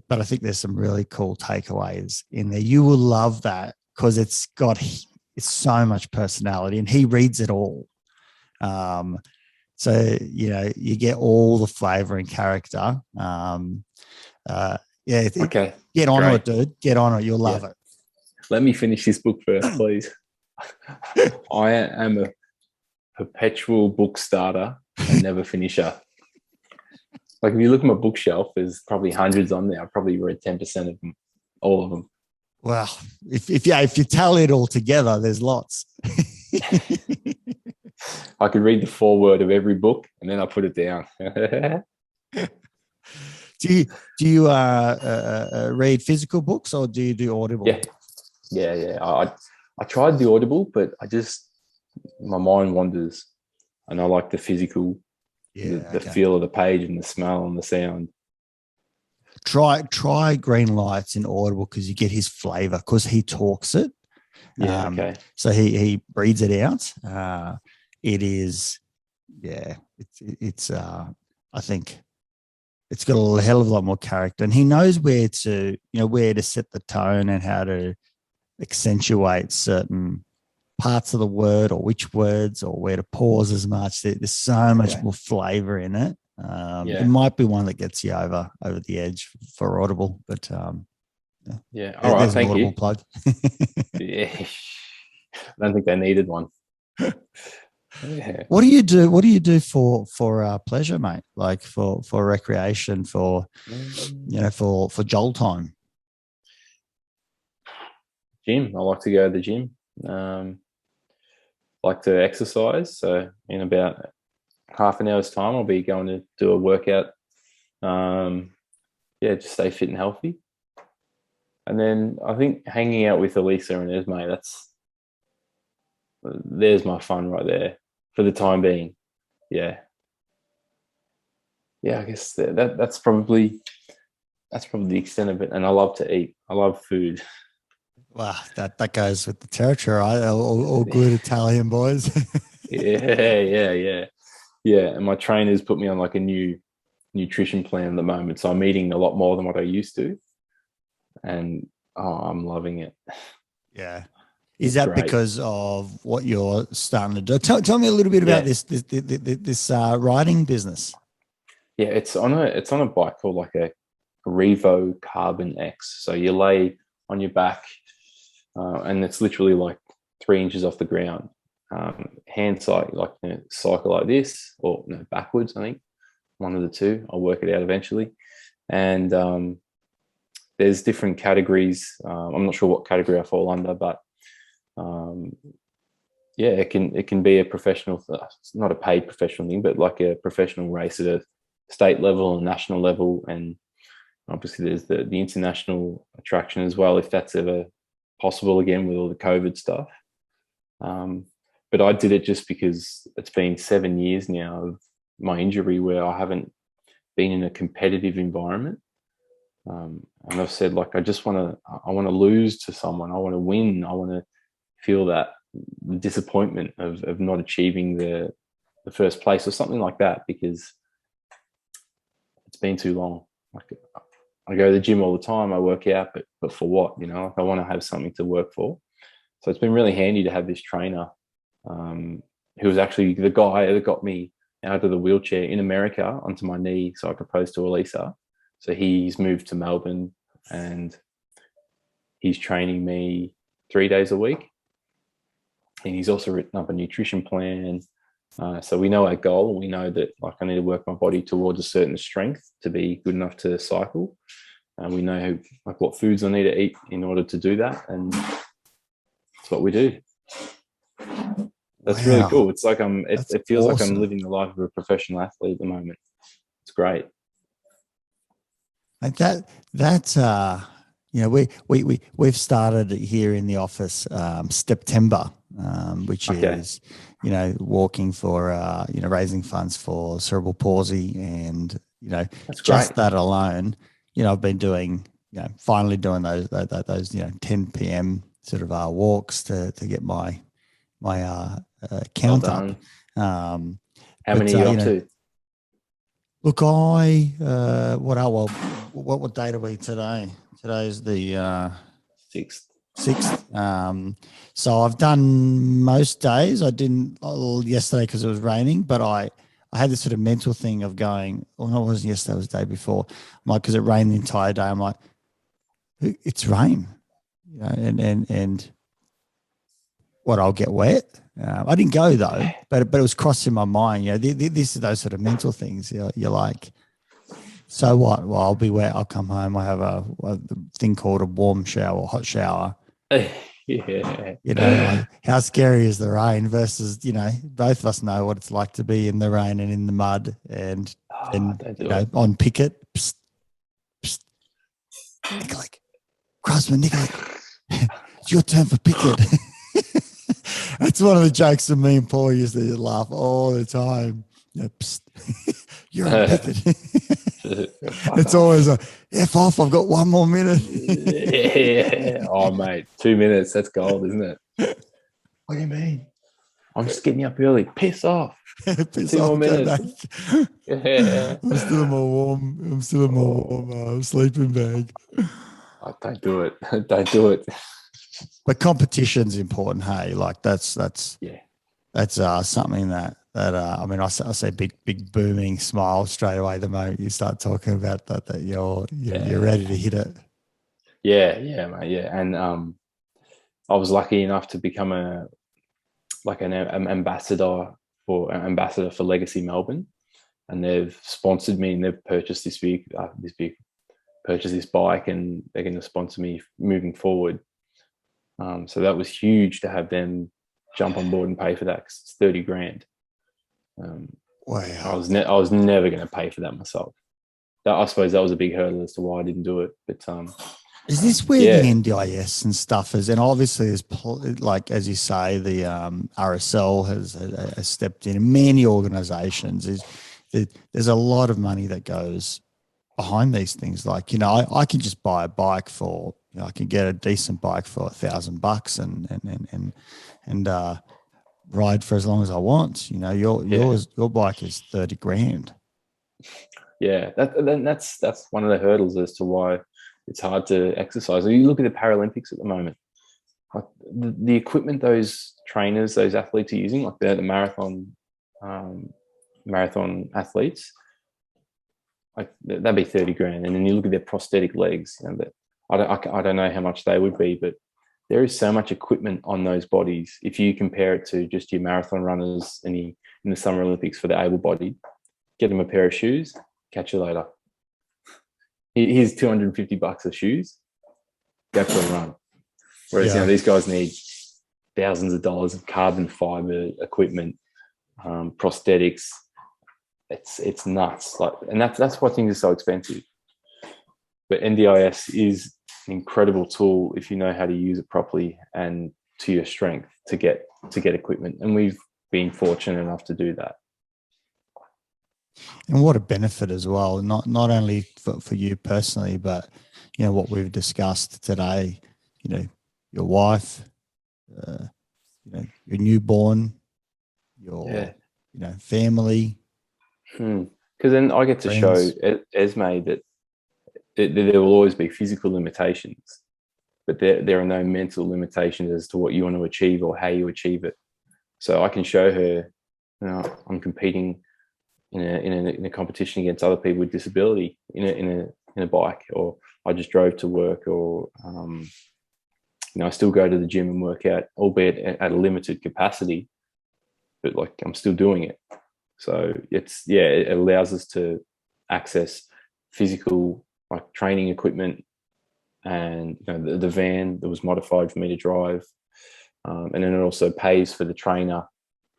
But I think there's some really cool takeaways in there. You will love that because it's so much personality, and he reads it all. So, you get all the flavor and character. Okay. Get on it, dude. Get on it. You'll love it. Let me finish this book first, please. I am a perpetual book starter and never finisher. Like, if you look at my bookshelf, there's probably hundreds on there. I probably read 10% of them, all of them. Well, if you tally it all together, there's lots. I could read the foreword of every book and then I put it down. Do you read physical books, or do you do Audible? Yeah. I tried the Audible, but my mind wanders, and I like the physical, the feel of the page and the smell and the sound. Try Green Lights in Audible because you get his flavor because he talks it. Okay. So he reads it out. It is, it's I think it's got a hell of a lot more character, and he knows where to set the tone and how to accentuate certain parts of the word, or which words, or where to pause as much. There's so much more flavor in it. It might be one that gets you over the edge for Audible, but all right, thank you. Plug. I don't think they needed one. Yeah. What do you do? What do you do for pleasure, mate? Like for recreation, for for Joel time. Gym. I like to go to the gym. Like to exercise. So in about half an hour's time, I'll be going to do a workout. Just stay fit and healthy. And then I think hanging out with Elisa and Esme, there's my fun right there for the time being. Yeah. Yeah, I guess that's probably the extent of it. And I love to eat. I love food. Wow, that goes with the territory, right? All good Italian boys. Yeah. And my trainers put me on like a new nutrition plan at the moment, so I'm eating a lot more than what I used to, and I'm loving it. Yeah. It's Is that great. because of what you're starting to do? Tell me a little bit about this riding business. Yeah, it's on a bike called like a Revo Carbon X. So you lay on your back, and it's literally like 3 inches off the ground. Hand cycle, like cycle like this, or backwards. I think one of the two. I'll work it out eventually. And there's different categories. I'm not sure what category I fall under, but it can be a professional. It's not a paid professional thing, but like a professional race at a state level and national level, and obviously there's the international attraction as well, if that's ever possible again with all the COVID stuff. But I did it just because it's been 7 years now of my injury where I haven't been in a competitive environment. And I've said, like, I want to lose to someone. I want to win. I want to feel that disappointment of not achieving the first place or something like that, because it's been too long. Like, I go to the gym all the time. I work out, but for what? Like, I want to have something to work for. So it's been really handy to have this trainer, who was actually the guy that got me out of the wheelchair in America onto my knee so I could propose to Elisa. So he's moved to Melbourne and he's training me 3 days a week. And he's also written up a nutrition plan. So we know our goal, and we know that, like, I need to work my body towards a certain strength to be good enough to cycle. And we know what foods I need to eat in order to do that. And that's what we do. That's really cool. It's like it feels awesome. Like I'm living the life of a professional athlete at the moment. It's great. Like that's we've started here in the office September, which is walking for raising funds for cerebral palsy, and that's just great. that alone, I've been doing finally doing those 10 p.m. sort of walks to get my count up. How many are you up to? Look, what date are we today? Today's the 6th. So I've done most days. I didn't yesterday because it was raining, but I had this sort of mental thing of going, no, it wasn't yesterday, it was the day before. I'm like, because it rained the entire day. I'm like, it's rain, and what, I'll get wet. I didn't go though, but it was crossing my mind. This is those sort of mental things. You're like, so what? Well, I'll be wet. I'll come home. I have a thing called a warm shower, or hot shower. Yeah. Like, how scary is the rain versus, both of us know what it's like to be in the rain and in the mud and on picket. Psst, psst. Nikolic, Crosman, Nikolic, it's your turn for picket. That's one of the jokes that me and Paul used to laugh all the time. Psst. You're on picket. It's always a F off. I've got 1 more minute. Yeah. Oh, mate, 2 minutes. That's gold, isn't it? What do you mean? I'm just getting up early. Piss off. Piss 2 off, more minutes. Yeah. I'm still in my warm sleeping bag. Oh, don't do it. Don't do it. But competition's important. Hey, like that's something that I say big booming smile straight away the moment you start talking about that you're ready to hit it. Yeah, mate. Yeah, and I was lucky enough to become an ambassador for ambassador for Legacy Melbourne, and they've sponsored me and they've purchased this bike, and they're going to sponsor me moving forward. So that was huge to have them jump on board and pay for that, because it's 30 grand. Wow. I was never going to pay for that myself. I suppose that was a big hurdle as to why I didn't do it. But is this where the NDIS and stuff is? And obviously, like as you say, the RSL has stepped in. Many organisations there's a lot of money that goes behind these things. Like, you know, I can just buy a bike for, you know, I can get a decent bike for $1,000 and ride for as long as I want. You know, your bike is 30 grand. Yeah, that's one of the hurdles as to why it's hard to exercise. You look at the Paralympics at the moment, like the equipment those trainers, those athletes are using, like the marathon athletes, like that'd be 30 grand. And then you look at their prosthetic legs, you know, I don't know how much they would be, but there is so much equipment on those bodies. If you compare it to just your marathon runners in the Summer Olympics for the able-bodied, get them a pair of shoes, catch you later. Here's $250 of shoes, go for a run. Whereas you know, these guys need thousands of dollars of carbon fiber equipment, prosthetics. It's nuts. Like, and that's why things are so expensive. But NDIS is an incredible tool if you know how to use it properly and to your strength to get equipment. And we've been fortunate enough to do that. And what a benefit as well, not only for you personally, but, you know, what we've discussed today, you know, your wife, you know, your newborn, your, you know, family. Because then I get to show Esme that there will always be physical limitations, but there are no mental limitations as to what you want to achieve or how you achieve it. So I can show her, you know, I'm competing in a competition against other people with disability in a bike, or I just drove to work, or you know, I still go to the gym and work out, albeit at a limited capacity, but like I'm still doing it. So it allows us to access physical, like, training equipment, and, you know, the van that was modified for me to drive, and then it also pays for the trainer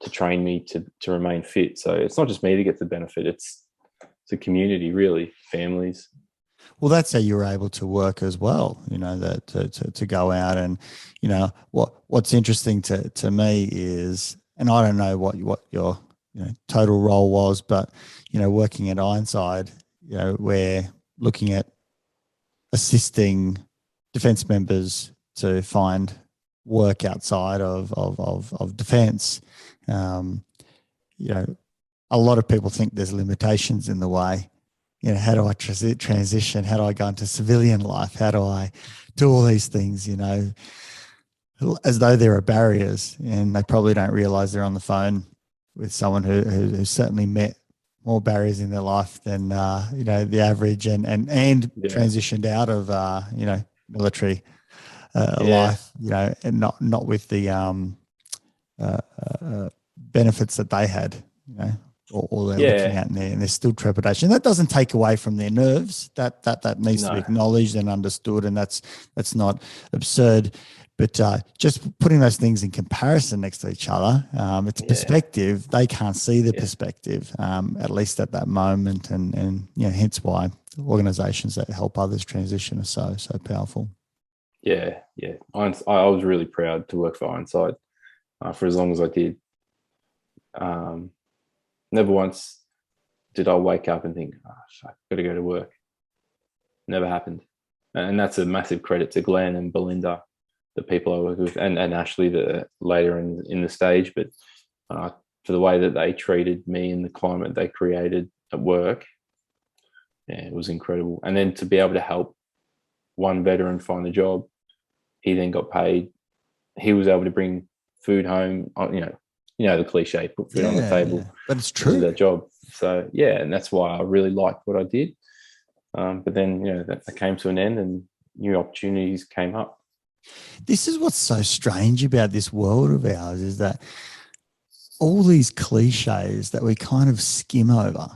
to train me to remain fit. So it's not just me that gets the benefit, it's a community, really, families. Well, that's how you were able to work as well, you know, that to go out. And, you know, what's interesting to me is, and I don't know what your, you know, total role was, but, you know, working at Ironside, you know, we're looking at assisting defence members to find work outside of defence. You know, a lot of people think there's limitations in the way. You know, how do I transition? How do I go into civilian life? How do I do all these things, you know, as though there are barriers, and they probably don't realise they're on the phone with someone who certainly met more barriers in their life than, you know, the average, and transitioned out of, you know, military life, you know, and not with the benefits that they had, you know, or they're looking at, and there's still trepidation. That doesn't take away from their nerves. That needs to be acknowledged and understood, and that's not absurd. But just putting those things in comparison next to each other, it's perspective. They can't see the perspective, at least at that moment, and you know, hence why organisations that help others transition are so powerful. Yeah. I was really proud to work for Ironside for as long as I did. Never once did I wake up and think, oh, I've got to go to work. Never happened. And that's a massive credit to Glenn and Belinda, the people I work with, and Ashley, later in the stage, but for the way that they treated me and the climate they created at work, it was incredible. And then to be able to help one veteran find a job, he then got paid. He was able to bring food home, you know the cliche, put food on the table. But it's true. That job. So, and that's why I really liked what I did. But then, you know, that came to an end and new opportunities came up. This is what's so strange about this world of ours, is that all these cliches that we kind of skim over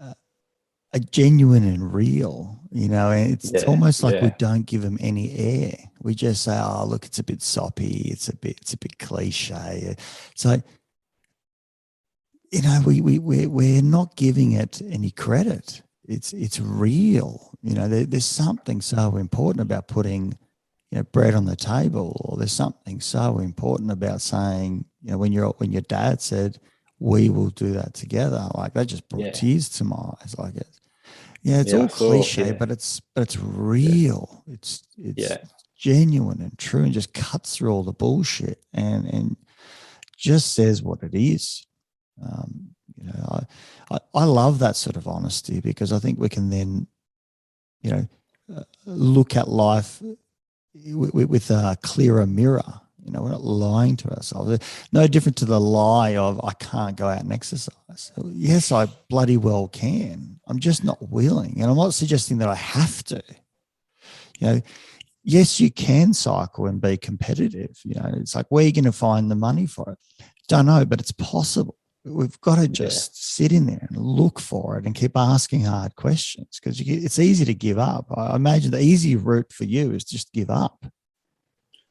are genuine and real, and it's almost like we don't give them any air. We just say, oh, look, it's a bit soppy. It's a bit cliche. So, we're not giving it any credit. It's real. There's something so important about putting, bread on the table, or there's something so important about saying, when your dad said, we will do that together, like that just brought tears to my eyes. Like it's all cliche, but it's real. It's genuine and true, and just cuts through all the bullshit and just says what it is. I love that sort of honesty, because I think we can then, look at life with a clearer mirror. We're not lying to ourselves. No different to the lie of, I can't go out and exercise. Yes, I bloody well can. I'm just not willing. And I'm not suggesting that I have to. Yes, you can cycle and be competitive. It's like, where are you going to find the money for it? Don't know, but it's possible. We've got to just sit in there and look for it and keep asking hard questions, because it's easy to give up. I imagine the easy route for you is just give up.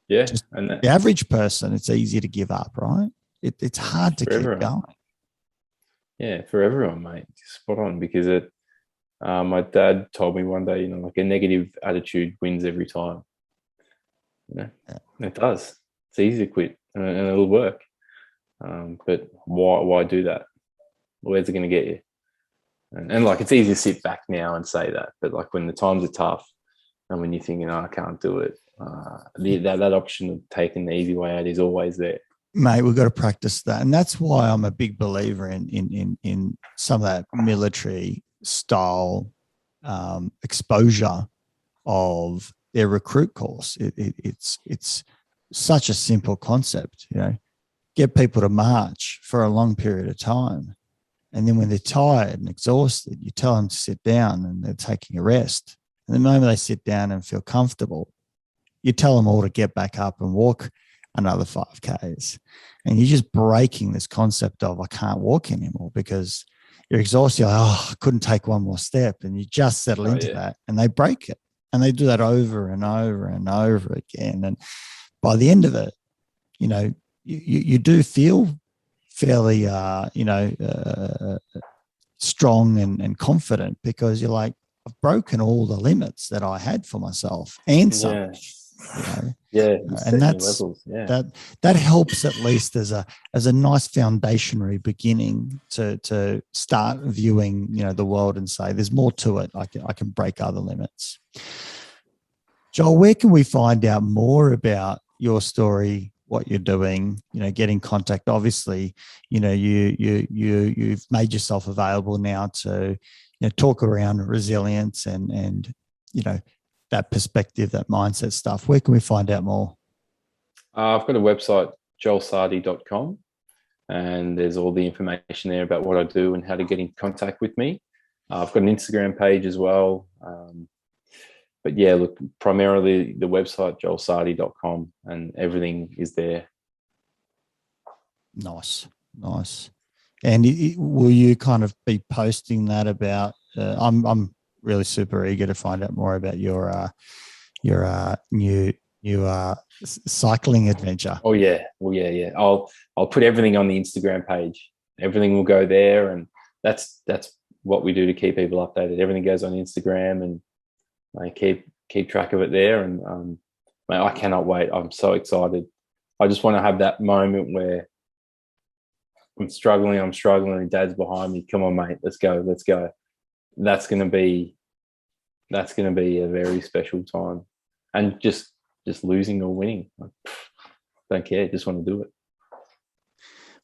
Yeah. And the average person, it's easy to give up, right? It's hard to keep going. Yeah, for everyone, mate. Spot on, because my dad told me one day, like a negative attitude wins every time. It does. It's easy to quit and it'll work. But why do that? Where's it going to get you? And like, it's easy to sit back now and say that, but like when the times are tough and when you're thinking, I can't do it, that option of taking the easy way out is always there. Mate, we've got to practice that. And that's why I'm a big believer in some of that military style exposure of their recruit course. It's such a simple concept, get people to march for a long period of time. And then when they're tired and exhausted, you tell them to sit down and they're taking a rest. And the moment they sit down and feel comfortable, you tell them all to get back up and walk another 5Ks. And you're just breaking this concept of, I can't walk anymore, because you're exhausted. You're like, I couldn't take one more step. And you just settle into that, and they break it. And they do that over and over and over again. And by the end of it, you do feel fairly, strong and confident, because you're like, I've broken all the limits that I had for myself and some. And that's that helps, at least as a nice foundationary beginning to start viewing the world and say, there's more to it. I can break other limits. Joel, where can we find out more about your story, what you're doing, get in contact? Obviously, you've made yourself available now to talk around resilience and that perspective, that mindset stuff. Where can we find out more? I've got a website, joelsardi.com, and there's all the information there about what I do and how to get in contact with me. I've got an Instagram page as well. But yeah, look, primarily the website, joelsardi.com, and everything is there. Nice. And will you kind of be posting that about, I'm really super eager to find out more about your new cycling adventure. Oh yeah. Well, yeah. I'll put everything on the Instagram page. Everything will go there, and that's what we do to keep people updated. Everything goes on Instagram, and I keep track of it there. And mate, I cannot wait. I'm so excited. I just want to have that moment where I'm struggling, and Dad's behind me. Come on, mate, let's go. That's going to be a very special time. And just losing or winning, don't care. Just want to do it.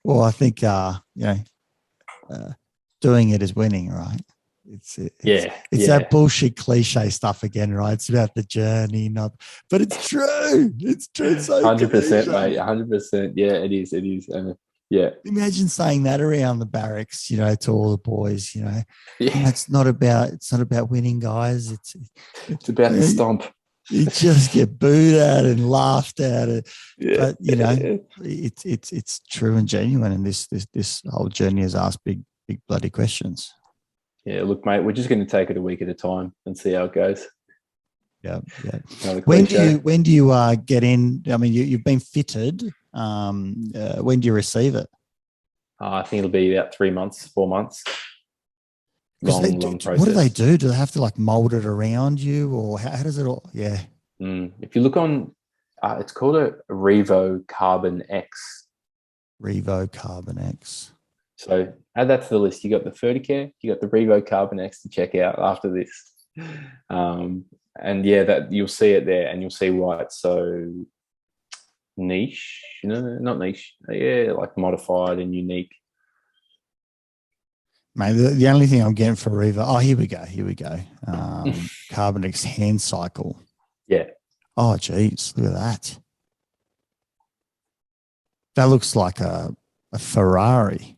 Well, I think doing it is winning, right? It's that bullshit cliche stuff again, right? It's about the journey, but it's true. It's true. It's so 100%, mate. 100%. Yeah, it is. And yeah. Imagine saying that around the barracks, to all the boys, It's not about winning, guys. It's about the stomp. You just get booed at and laughed at. Yeah. But you know, it's true and genuine. And this whole journey has asked big bloody questions. Yeah, look, mate, we're just going to take it a week at a time and see how it goes. Yeah. When do you get in? I mean, you've been fitted. When do you receive it? I think it'll be about 3 months, 4 months. Long process. What do they do? Do they have to like mold it around you, or how does it all? Yeah. If you look on, it's called a Revo Carbon X. Revo Carbon X. So add that to the list. You got the Ferticare, you got the Revo Carbon X to check out after this. And yeah, that you'll see it there, and you'll see why it's so niche. You know, not niche. Yeah, like modified and unique. Mate, the only thing I'm getting for Revo. Oh, here we go. Carbon X hand cycle. Yeah. Oh, geez, look at that. That looks like a Ferrari.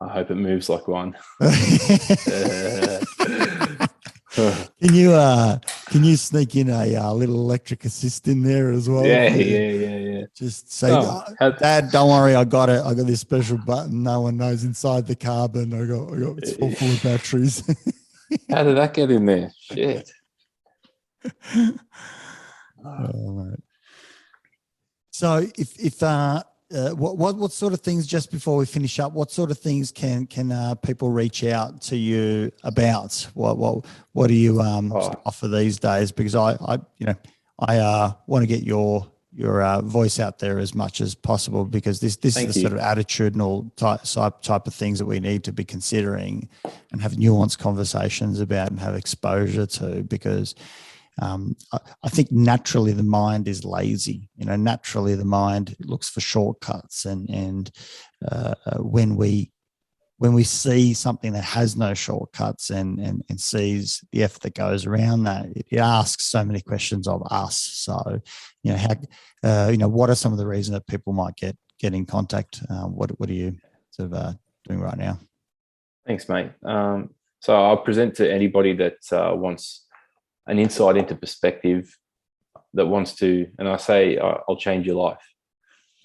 I hope it moves like one. Can you sneak in a little electric assist in there as well? Yeah. Just say, Dad, don't worry, I got it. I got this special button. No one knows inside the carbon. I got it's full of batteries. How did that get in there? Shit. Right. So what sort of things, just before we finish up, what sort of things can people reach out to you about? What do you offer these days? Because I want to get your voice out there as much as possible, because this is the sort of attitudinal type of things that we need to be considering and have nuanced conversations about and have exposure to, because I think naturally the mind is lazy. You know, naturally the mind looks for shortcuts, and when we see something that has no shortcuts and sees the effort that goes around that, it asks so many questions of us. So, you know, what are some of the reasons that people might get in contact? What are you sort of doing right now? Thanks, mate. So I'll present to anybody that wants an insight into perspective, that wants to, and I say, I'll change your life.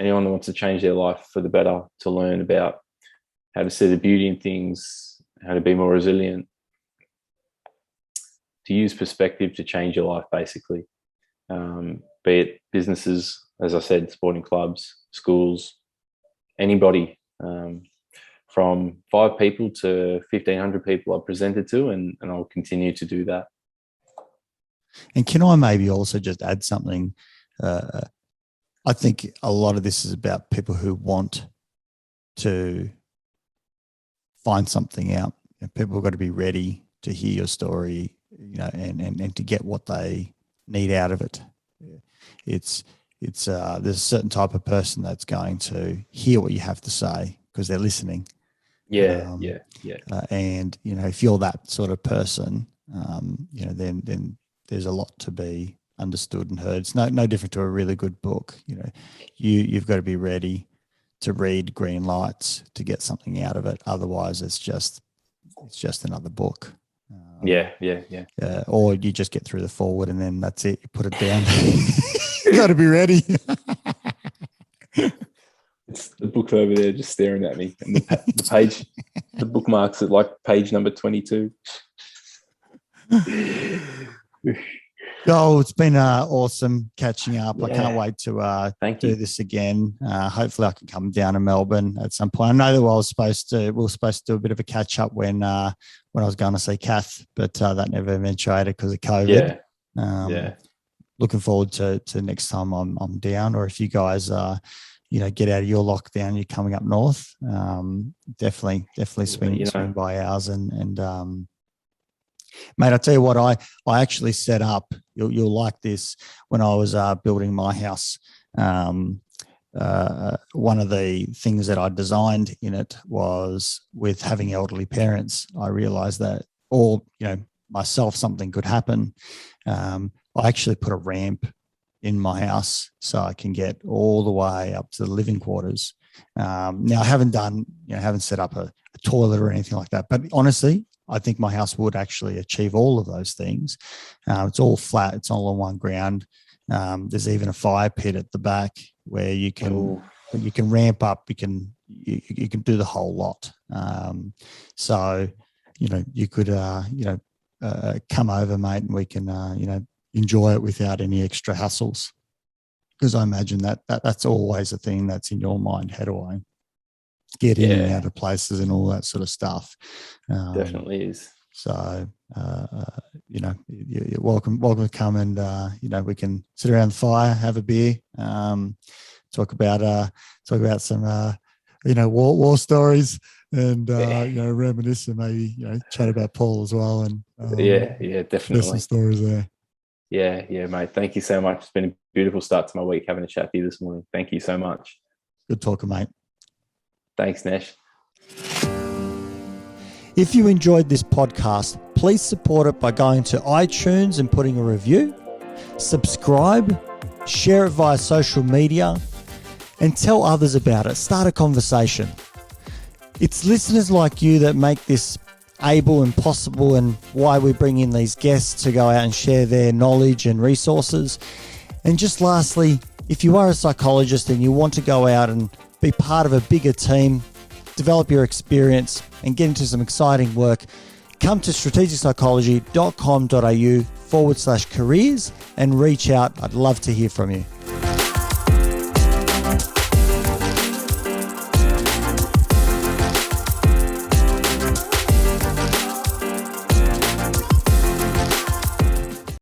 Anyone that wants to change their life for the better, to learn about how to see the beauty in things, how to be more resilient, to use perspective to change your life, basically. Be it businesses, as I said, sporting clubs, schools, anybody, from 5 people to 1,500 people I've presented to, and I'll continue to do that. And can I maybe also just add something? I think a lot of this is about people who want to find something out. People have got to be ready to hear your story, you know, and to get what they need out of it. It's there's a certain type of person that's going to hear what you have to say because they're listening. Yeah. And you know, if you're that sort of person, you know, then there's a lot to be understood and heard. It's no different to a really good book. You know, you've got to be ready to read green lights to get something out of it. Otherwise, it's just another book. Yeah. Or you just get through the forward and then that's it. You put it down. You got to be ready. It's the book over there just staring at me, and the page, the bookmarks at like page number 22. Oh, it's been awesome catching up. Yeah. I can't wait to do this again. Hopefully I can come down to Melbourne at some point. I know that we were supposed to do a bit of a catch up when I was going to see Kath, but that never eventuated because of COVID. Looking forward to next time I'm down, or if you guys get out of your lockdown, you're coming up north. Definitely swing by ours and mate, I tell you what, I actually set up, you'll like this, when I was building my house. One of the things that I designed in it was with having elderly parents. I realized that, or, myself, something could happen. I actually put a ramp in my house so I can get all the way up to the living quarters. Now I haven't done, haven't set up a toilet or anything like that, but honestly, I think my house would actually achieve all of those things. It's all flat. It's all on one ground. There's even a fire pit at the back where you can ramp up. You can do the whole lot. So, you could come over, mate, and we can enjoy it without any extra hassles. Because I imagine that's always a thing that's in your mind. How do I get in and out of places and all that sort of stuff? Definitely is. So, you're welcome to come and, we can sit around the fire, have a beer, talk about some, war stories and, reminisce and maybe, chat about Paul as well. And definitely. There's some stories there. Yeah, mate. Thank you so much. It's been a beautiful start to my week having a chat to you this morning. Thank you so much. Good talking, mate. Thanks, Nesh. If you enjoyed this podcast, please support it by going to iTunes and putting a review, subscribe, share it via social media, and tell others about it. Start a conversation. It's listeners like you that make this able and possible, and why we bring in these guests to go out and share their knowledge and resources. And just lastly, if you are a psychologist and you want to go out and be part of a bigger team, develop your experience and get into some exciting work, come to strategicpsychology.com.au/careers and reach out. I'd love to hear from you.